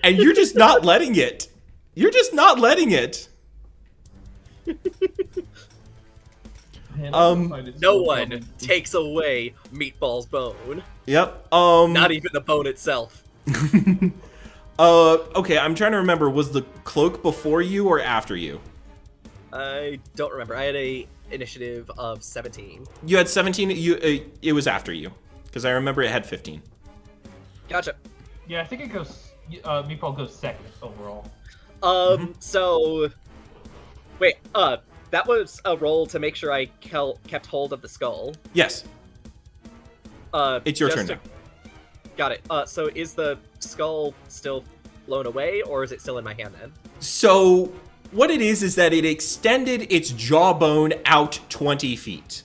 And you're just not letting it. You're just not letting it. Man, No one takes away Meatball's bone. Yep. Not even the bone itself. Okay, I'm trying to remember, was the cloak before you or after you? I don't remember. I had a initiative of 17. You had 17, it was after you. Because I remember it had 15. Gotcha. Yeah, I think it goes. Meatball goes second overall. So wait, that was a roll to make sure I kept hold of the skull. Yes. It's your turn now. Got it. So is the skull still blown away, or is it still in my hand then? So what it is that it extended its jawbone out 20 feet.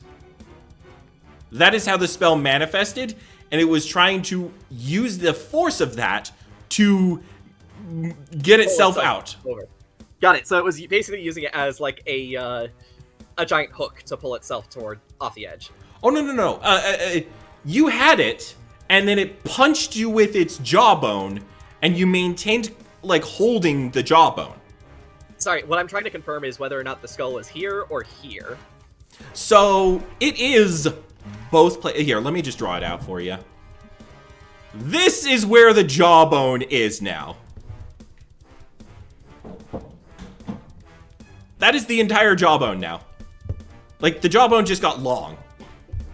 That is how the spell manifested, and it was trying to use the force of that to get itself out. Over. Got it. So it was basically using it as like a giant hook to pull itself off the edge. Oh, no. You had it, and then it punched you with its jawbone, and you maintained, like, holding the jawbone. Sorry, what I'm trying to confirm is whether or not the skull is here or here. So, it is both Here, let me just draw it out for you. This is where the jawbone is now. That is the entire jawbone now. Like, the jawbone just got long.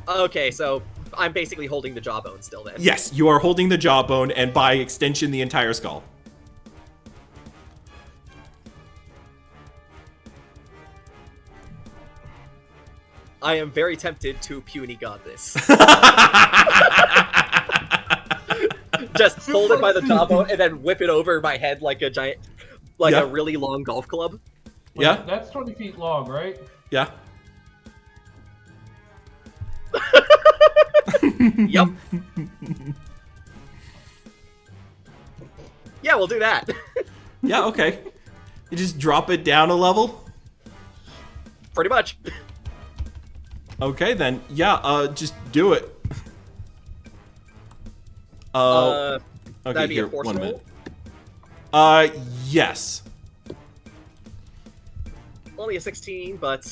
Okay, so I'm basically holding the jawbone still then. Yes, you are holding the jawbone, and by extension, the entire skull. I am very tempted to puny god this. Just hold it by the jawbone and then whip it over my head like a giant, a really long golf club. Yeah? That's 20 feet long, right? Yeah. Yep. Yeah, we'll do that. Yeah, okay. You just drop it down a level? Pretty much. Okay, then. Yeah, just do it. Okay, that'd be here, a force 1 roll? minute. Yes. Only a 16, but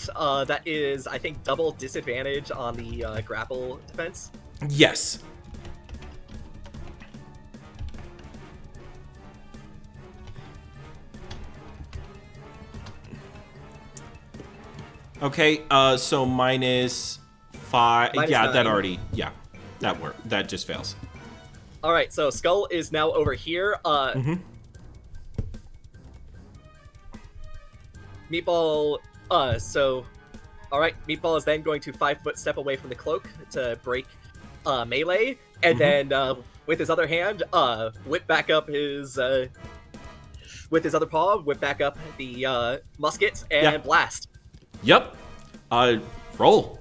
that is, I think, double disadvantage on the grapple defense. Yes. Okay, so minus 5. Minus yeah, 9. that already. Yeah, that worked. That just fails. All right, so skull is now over here. Meatball. All right, Meatball is then going to 5-foot step away from the cloak to break melee, and then with his other hand, whip back up his. With his other paw, whip back up the musket and blast. Yep. Roll.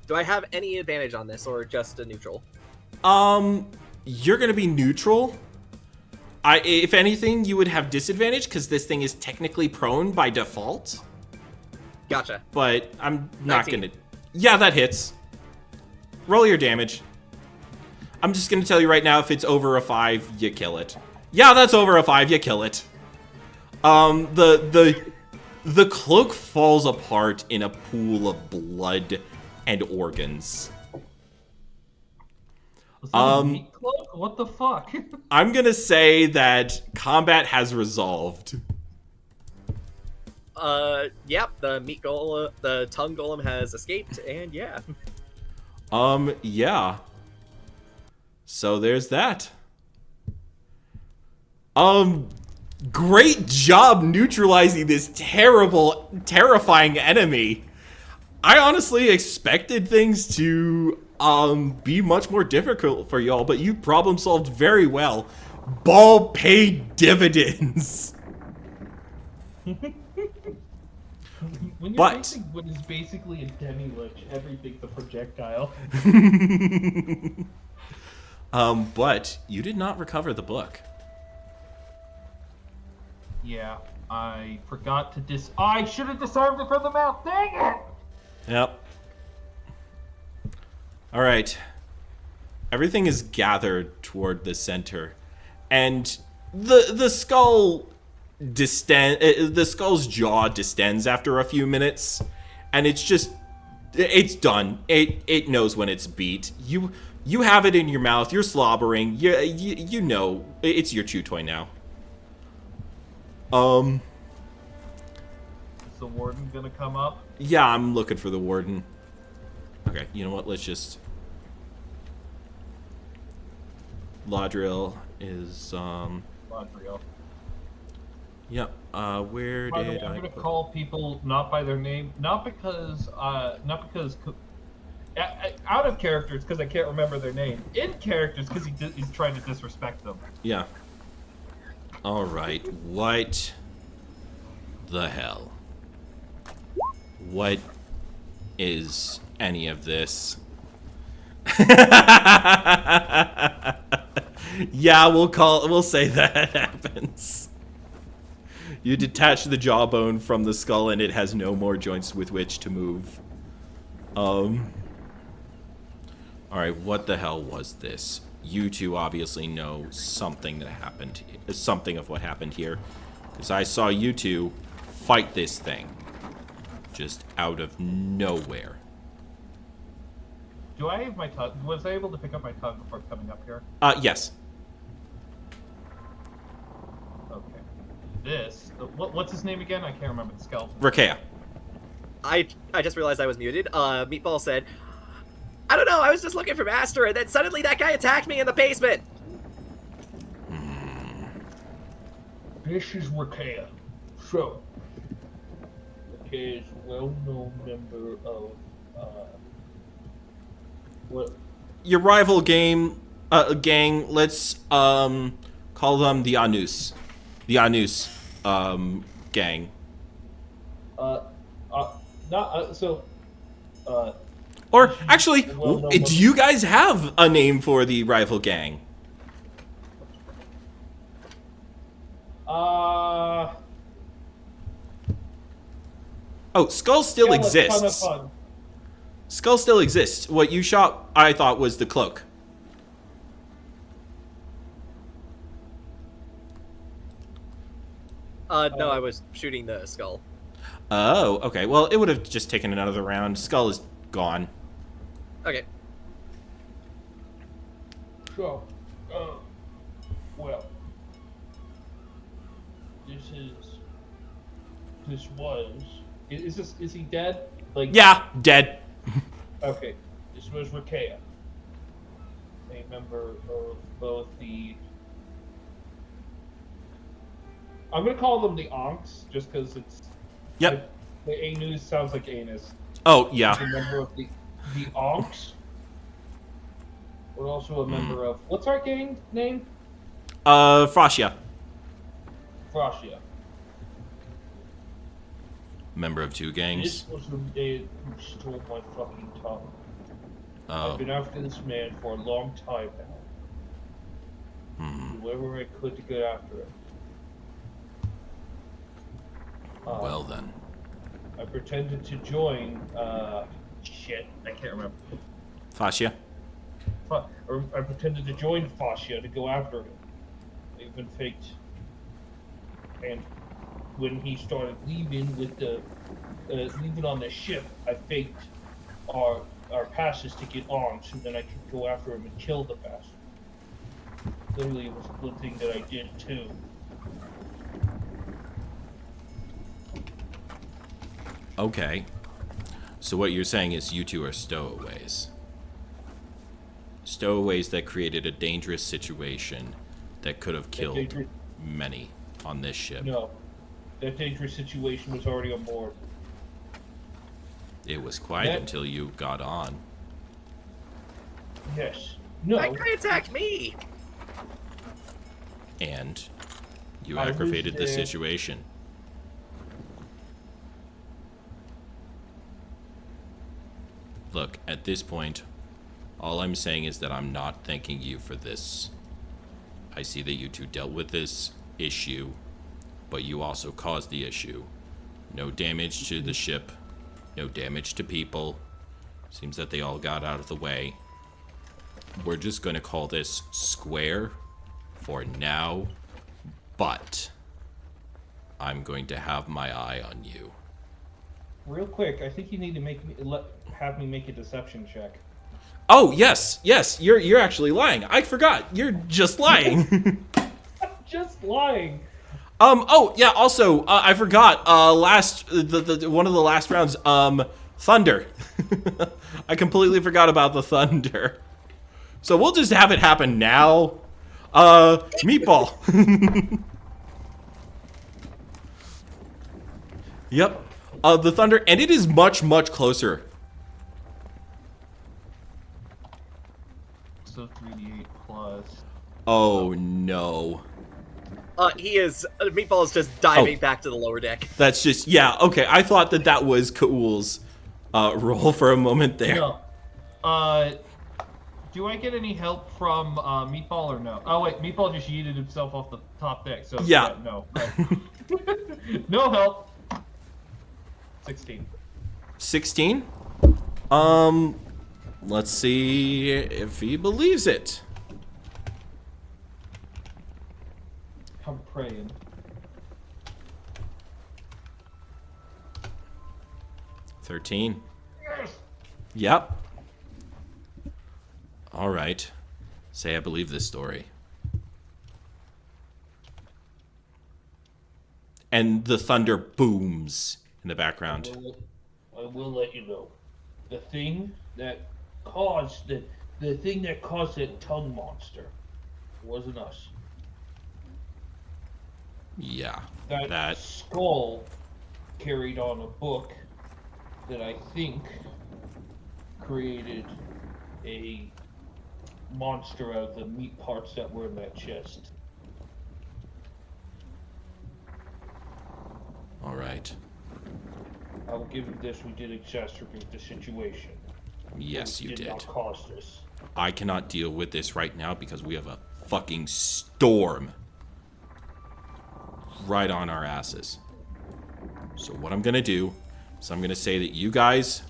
Do I have any advantage on this, or just a neutral? You're gonna be neutral. If anything, you would have disadvantage because this thing is technically prone by default. Gotcha. But I'm not 19. gonna. Yeah, that hits. Roll your damage. I'm just gonna tell you right now, if it's over a 5, you kill it. Yeah, that's over a 5, you kill it. The cloak falls apart in a pool of blood and organs. Was that a meat cloak? What the fuck? I'm gonna say that combat has resolved. Yep, the meat golem, the tongue golem has escaped, and yeah. Yeah. So there's that. Great job neutralizing this terrible, terrifying enemy. I honestly expected things to, be much more difficult for y'all, but you problem solved very well. Ball paid dividends. When you're facing what is basically a demi-lich, everything's a projectile. But you did not recover the book. Yeah, I forgot to I should have disarmed it from the mouth. Dang it! Yep. All right. Everything is gathered toward the center, and the skull the skull's jaw distends after a few minutes, and it's done. It knows when it's beat. You have it in your mouth. You're slobbering. You know it's your chew toy now. Is the warden gonna come up? Yeah, I'm looking for the warden. Okay, you know what? Let's just Ladriel is Ladriel. Yep. Where By the did way, I'm I gonna put... call people not by their name, not because out of characters because I can't remember their name. In characters because he's trying to disrespect them. Yeah. All right. What the hell? What is any of this? Yeah, we'll say that happens. You detach the jawbone from the skull and it has no more joints with which to move. Alright, what the hell was this? You two obviously know something that happened, something of what happened here. Because I saw you two fight this thing. Just out of nowhere. Do I have my tongue? Was I able to pick up my tongue before coming up here? Yes. Okay. What's his name again? I can't remember the skeleton. Rakea. I just realized I was muted. Meatball said, I don't know, I was just looking for Master, and then suddenly that guy attacked me in the basement. This is Rakea. So, Rakea is a well-known member of, what? Your rival gang, let's call them the Anus. The Anus gang. Or actually, do you guys have a name for the rival gang? Oh, Skull still exists. Skull still exists. What you shot, I thought, was the cloak. No, I was shooting the skull. Oh, okay. Well, it would have just taken another round. Skull is gone. Okay. So, well, is he dead? Like, Yeah, dead. okay, this was Rakea, a member of both the, I'm gonna call them the Onks, just because it's, Yep. The Anus sounds like anus. Oh, yeah. A member of the Onks. We're also a member of, what's our gang name? Frashia. Frashia. Member of two gangs. This was the day who stole my fucking tongue. Oh. I've been after this man for a long time now. Whoever I could to get after him. Well then. I pretended to join, shit, I can't remember. Fascia. Or I pretended to join Fascia to go after him. I even faked. And when he started leaving with the, leaving on the ship, I faked our passes to get on so then I could go after him and kill the bastard. Literally, it was a good thing that I did too. Okay. So what you're saying is you two are stowaways. Stowaways that created a dangerous situation that could have killed many on this ship. No. That dangerous situation was already on board. It was quiet until you got on. Yes. No. That guy attacked me! And you aggravated the situation. Look, at this point, all I'm saying is that I'm not thanking you for this. I see that you two dealt with this issue, but you also caused the issue. No damage to the ship, no damage to people. Seems that they all got out of the way. We're just going to call this square for now, but I'm going to have my eye on you. Real quick, I think you need to have me make a deception check. Oh, yes, you're actually lying. I forgot. You're just lying. Just lying. Oh, yeah, also, I forgot, one of the last rounds, thunder. I completely forgot about the thunder. So we'll just have it happen now. Meatball. Yep. The thunder, and it is much, much closer. So 3d8 plus. Oh, no. Meatball is just diving back to the lower deck. That's just, yeah, okay. I thought that was Khoul's roll for a moment there. No. Do I get any help from Meatball or no? Oh wait, Meatball just yeeted himself off the top deck, so Yeah. no. No help. 16. 16? Let's see if he believes it. I'm praying. 13. Yes! Yep. All right. Say I believe this story. And the thunder booms in the background. I will let you know. The thing that caused the thing that caused that tongue monster wasn't us. Yeah. That skull carried on a book that I think created a monster out of the meat parts that were in that chest. All right. I will give you this, we did exacerbate the situation. Yes, you did did. not cause this. I cannot deal with this right now because we have a fucking storm right on our asses. So what I'm gonna do is I'm gonna say that you guys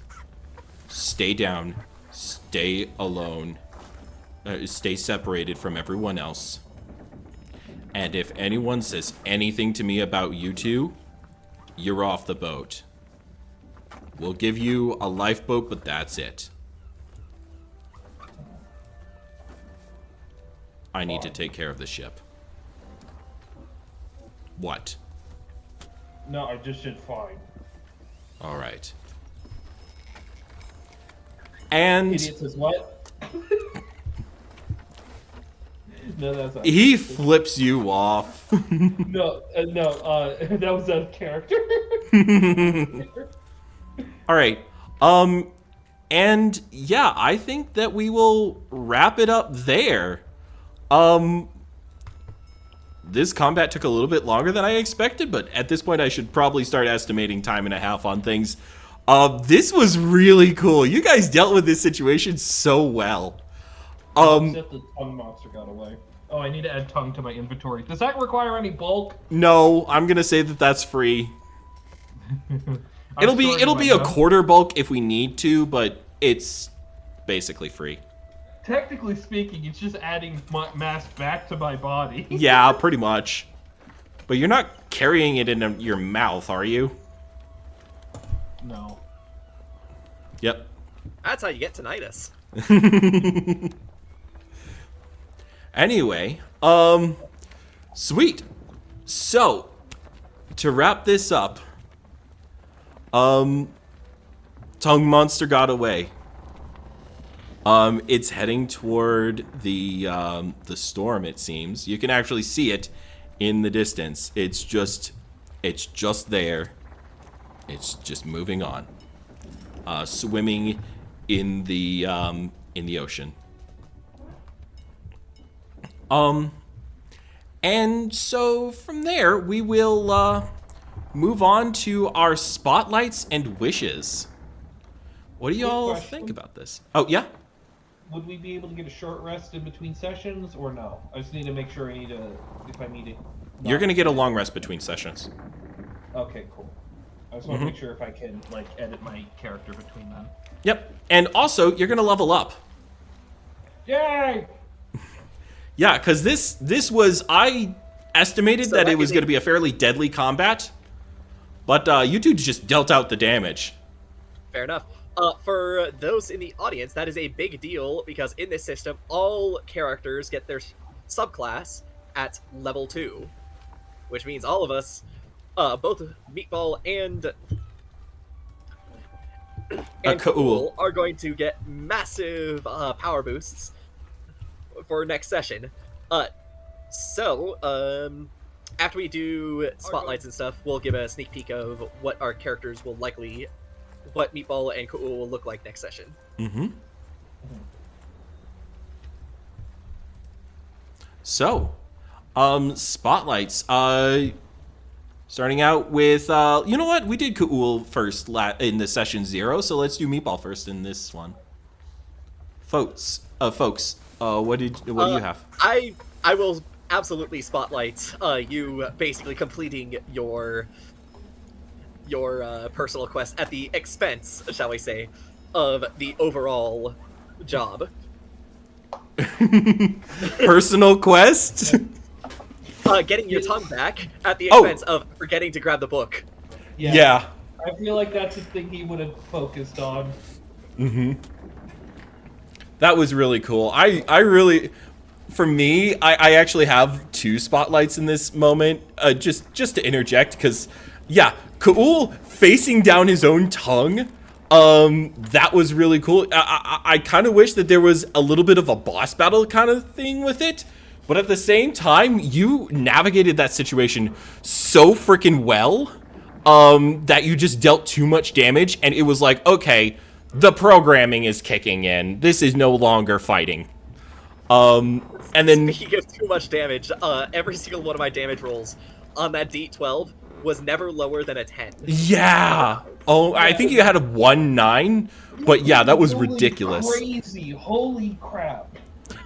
stay down, stay alone, stay separated from everyone else. And if anyone says anything to me about you two, you're off the boat. We'll give you a lifeboat, but that's it. I need to take care of the ship. What? No, I just said fine. All right. And Idiot says what? No, that's not. he flips you off. No, that was out of character. All right. And yeah, I think that we will wrap it up there. This combat took a little bit longer than I expected, but at this point I should probably start estimating time and a half on things. This was really cool. You guys dealt with this situation so well. Except the tongue monster got away. Oh, I need to add tongue to my inventory. Does that require any bulk? No, I'm gonna say that that's free. It'll be a quarter bulk if we need to, but it's basically free. Technically speaking, it's just adding mass back to my body. Yeah, pretty much. But you're not carrying it in your mouth, are you? No. Yep. That's how you get tinnitus. Anyway, sweet. So, to wrap this up, Tongue Monster got away. It's heading toward the storm, it seems. You can actually see it in the distance. It's just there. It's just moving on. Swimming in the ocean. And so from there, we will move on to our spotlights and wishes. What do y'all think about this? Oh, yeah? Would we be able to get a short rest in between sessions, or no? I just need to make sure if I need it. You're going to get a long rest between sessions. Okay, cool. I just want to make sure if I can, edit my character between them. Yep. And also, you're going to level up. Yay! Yeah, because this was, I estimated that it was going to be a fairly deadly combat, but you two just dealt out the damage. Fair enough. For those in the audience, that is a big deal because in this system, all characters get their subclass at level 2, which means all of us, both Meatball and Khoul, are going to get massive power boosts for next session. So, after we do spotlights and stuff, we'll give a sneak peek of what our characters will likely, what Meatball and Khoul will look like next session. Mm-hmm. So, spotlights. Starting out with, you know what? We did Khoul first in the session 0, so let's do Meatball first in this one. Folks, what do you have? I will absolutely spotlight you basically completing your personal quest at the expense, shall we say, of the overall job. Personal quest? Getting your tongue back at the expense of forgetting to grab the book. Yeah. I feel like that's the thing he would have focused on. Mm-hmm. That was really cool. I really, for me, I actually have 2 spotlights in this moment, just to interject, because, yeah, Khoul facing down his own tongue, that was really cool. I kind of wish that there was a little bit of a boss battle kind of thing with it, but at the same time, you navigated that situation so freaking well, that you just dealt too much damage, and it was like, okay, the programming is kicking in. This is no longer fighting. And then... Speaking of too much damage, every single one of my damage rolls on that D12 was never lower than a 10. Yeah! Oh, I think you had a 1-9, but yeah, that was Holy ridiculous. Crazy, holy crap.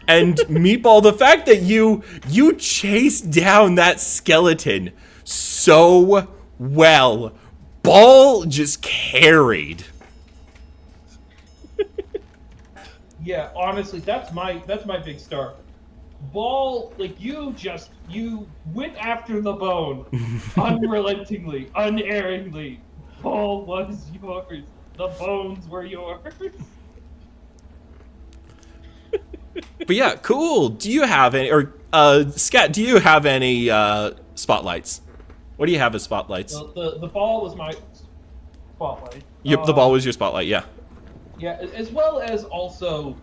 And Meatball, the fact that you chased down that skeleton so well. Ball just carried. Yeah, honestly, that's my big star. Ball, like you went after the bone unrelentingly, unerringly. Ball was yours. The bones were yours. But yeah, cool. Do you have any, or Scat, do you have any spotlights? What do you have as spotlights? The ball was my spotlight. Yep, the ball was your spotlight, yeah. Yeah, as well as also,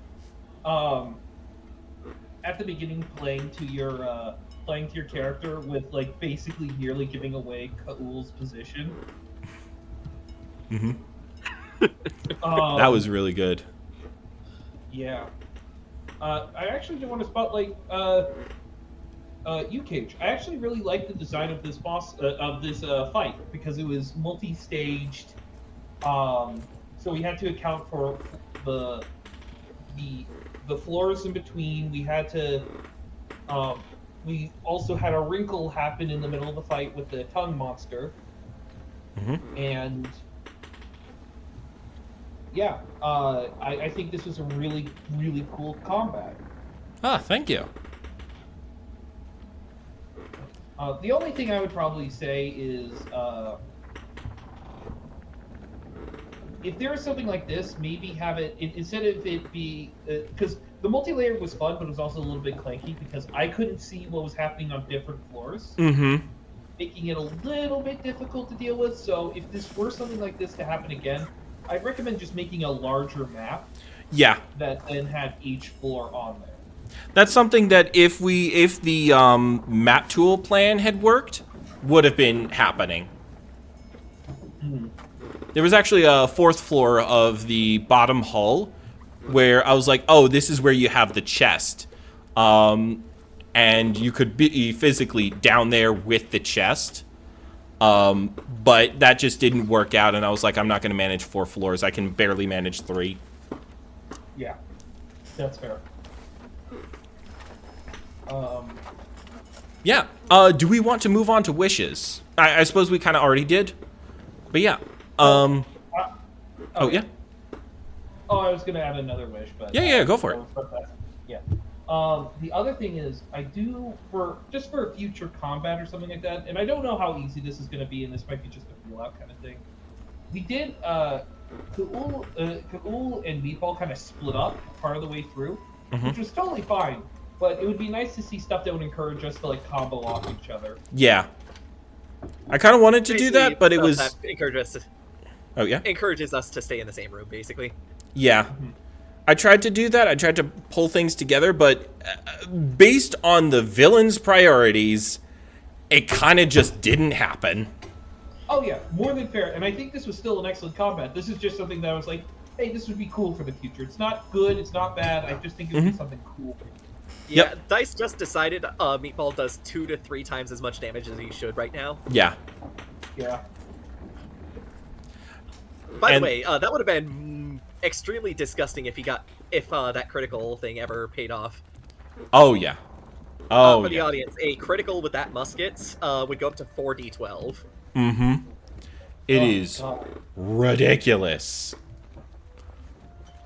at the beginning playing to your character with like basically nearly giving away Khoul's position. Mm-hmm. That was really good. Yeah. I actually do want to spotlight you, Cage. I actually really like the design of this boss fight because it was multi-staged. So we had to account for the floors in between. We had to. We also had a wrinkle happen in the middle of the fight with the tongue monster. Mm-hmm. And yeah, I think this was a really, really cool combat. Ah, thank you. The only thing I would probably say is, if there is something like this, maybe have it instead of it be because the multi-layer was fun, but it was also a little bit clanky because I couldn't see what was happening on different floors, making it a little bit difficult to deal with. So if this were something like this to happen again, I'd recommend just making a larger map. Yeah. That then had each floor on there. That's something that if the map tool plan had worked, would have been happening. There was actually a 4th floor of the bottom hull where I was like, oh, this is where you have the chest. And you could be physically down there with the chest. But that just didn't work out, and I was like, I'm not going to manage 4 floors. I can barely manage 3. Yeah, that's fair. Yeah. Do we want to move on to wishes? I suppose we kind of already did. But yeah. Oh, yeah. Oh, I was going to add another wish, but... Yeah, go for it. Yeah. The other thing is, I do, for a future combat or something like that, and I don't know how easy this is going to be, and this might be just a feel-out kind of thing. We did, Khoul and Meatball kind of split up part of the way through, which was totally fine, but it would be nice to see stuff that would encourage us to, like, combo off each other. Yeah. I kind of wanted to do that, but it was... That encourages us to stay in the same room, basically. Yeah. I tried to do that. I tried to pull things together, but based on the villain's priorities, it kind of just didn't happen. Oh yeah, more than fair. And I think this was still an excellent combat. This is just something that I was like, hey, this would be cool for the future. It's not good, it's not bad. I just think it would be something cool. Yeah, Dice just decided Meatball does 2 to 3 times as much damage as he should right now. Yeah. Yeah. By the way, that would have been extremely disgusting if that critical thing ever paid off. Oh, yeah. Oh, for the audience, a critical with that musket would go up to 4d12. Mm-hmm. It is ridiculous.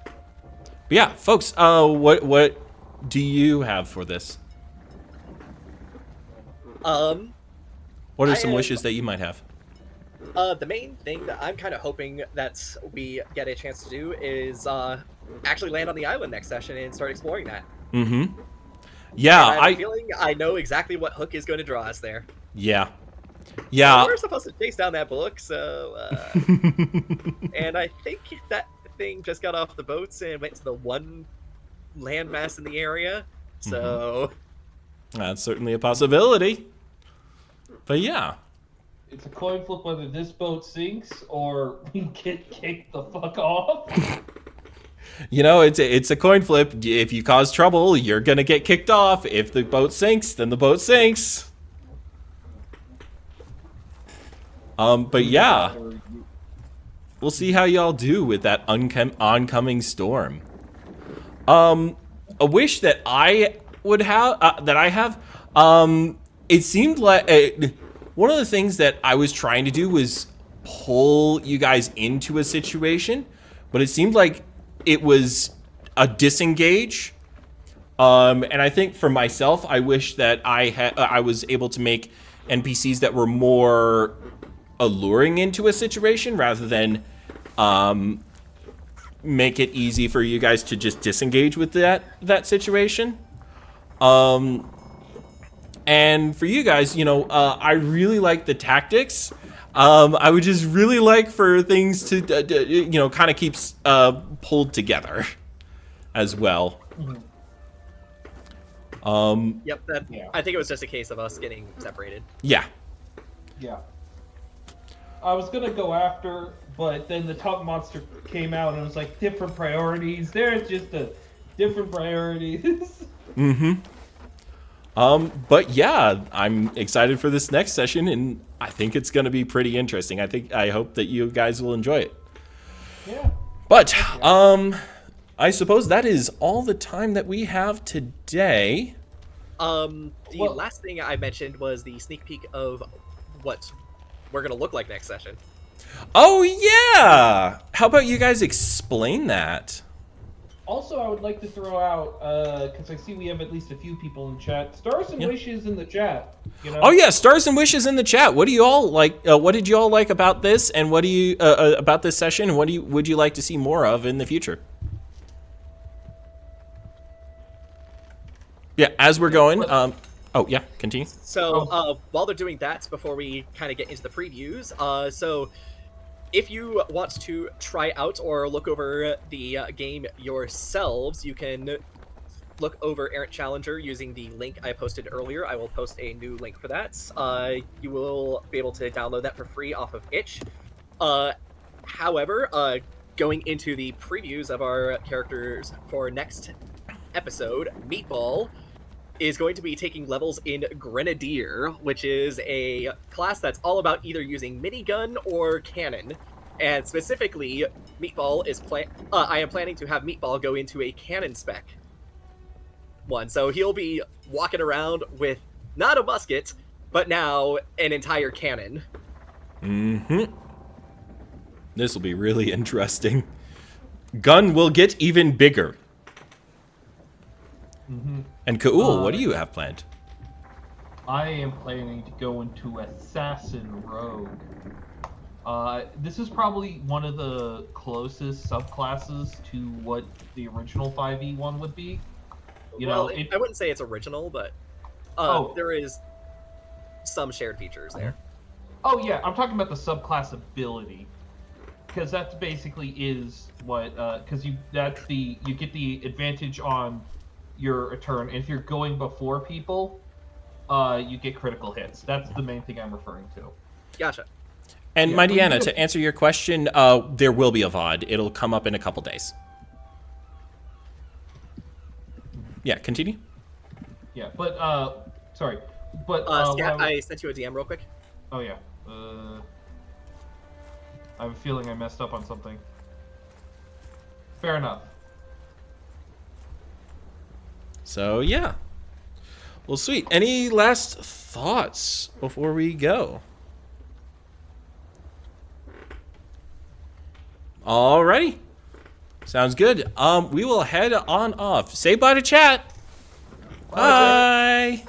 But yeah, folks, what do you have for this? What are some wishes that you might have? The main thing that I'm kind of hoping that we get a chance to do is actually land on the island next session and start exploring that. Mm-hmm. Yeah, I have a feeling I know exactly what hook is going to draw us there. Yeah. Yeah. So we're supposed to chase down that book, so... and I think that thing just got off the boats and went to the one landmass in the area, so... That's certainly a possibility. But yeah. It's a coin flip whether this boat sinks or we get kicked the fuck off. You know, it's a coin flip. If you cause trouble, you're gonna get kicked off. If the boat sinks, then the boat sinks. But yeah, we'll see how y'all do with that oncoming storm. A wish that I would have, it seemed like one of the things that I was trying to do was pull you guys into a situation, but it seemed like it was a disengage. And I think for myself, I wish that I was able to make NPCs that were more alluring into a situation rather than make it easy for you guys to just disengage with that situation. And for you guys, you know, I really like the tactics. I would just really like for things to, you know, kind of keep pulled together as well. Yep, I think it was just a case of us getting separated. Yeah. Yeah. I was gonna go after, but then the top monster came out and it was like different priorities. There's just a different priorities. Mm-hmm. But yeah, I'm excited for this next session, and I think it's gonna be pretty interesting. I hope that you guys will enjoy it. Yeah. But I suppose that is all the time that we have today. Last thing I mentioned was the sneak peek of what we're gonna look like next session. Oh yeah! How about you guys explain that? Also, I would like to throw out, because I see we have at least a few people in chat, stars and wishes in the chat. You know? Oh yeah, stars and wishes in the chat. What do you all like? What did you all like about this, and what do you about this session? And what would you like to see more of in the future? Yeah, as we're going. Oh yeah, continue. So while they're doing that, before we kind of get into the previews, so if you want to try out or look over the game yourselves, you can look over Errant Challenger using the link I posted earlier. I will post a new link for that. You will be able to download that for free off of itch. However, going into the previews of our characters for next episode, Meatball is going to be taking levels in Grenadier, which is a class that's all about either using minigun or cannon. And specifically, Meatball is I am planning to have Meatball go into a cannon spec one. So he'll be walking around with not a musket, but now an entire cannon. Mm-hmm. This will be really interesting. Gun will get even bigger. Mm-hmm. And Khoul, what do you have planned? I am planning to go into Assassin Rogue. This is probably one of the closest subclasses to what the original 5e1 would be. You know, I wouldn't say it's original, but there is some shared features there. Oh yeah, I'm talking about the subclass ability. because that basically is what because you get the advantage on your turn, and if you're going before people, you get critical hits. That's the main thing I'm referring to. Gotcha. And Yeah, Mighty we Anna, do- to answer your question, there will be a VOD. It'll come up in a couple days. Yeah, continue. Yeah, but sorry, but Scat, I sent you a DM real quick. oh yeah, I have a feeling I messed up on something. Fair enough. So, yeah. Well, sweet. Any last thoughts before we go? Alrighty. Sounds good. We will head on off. Say bye to chat. Bye.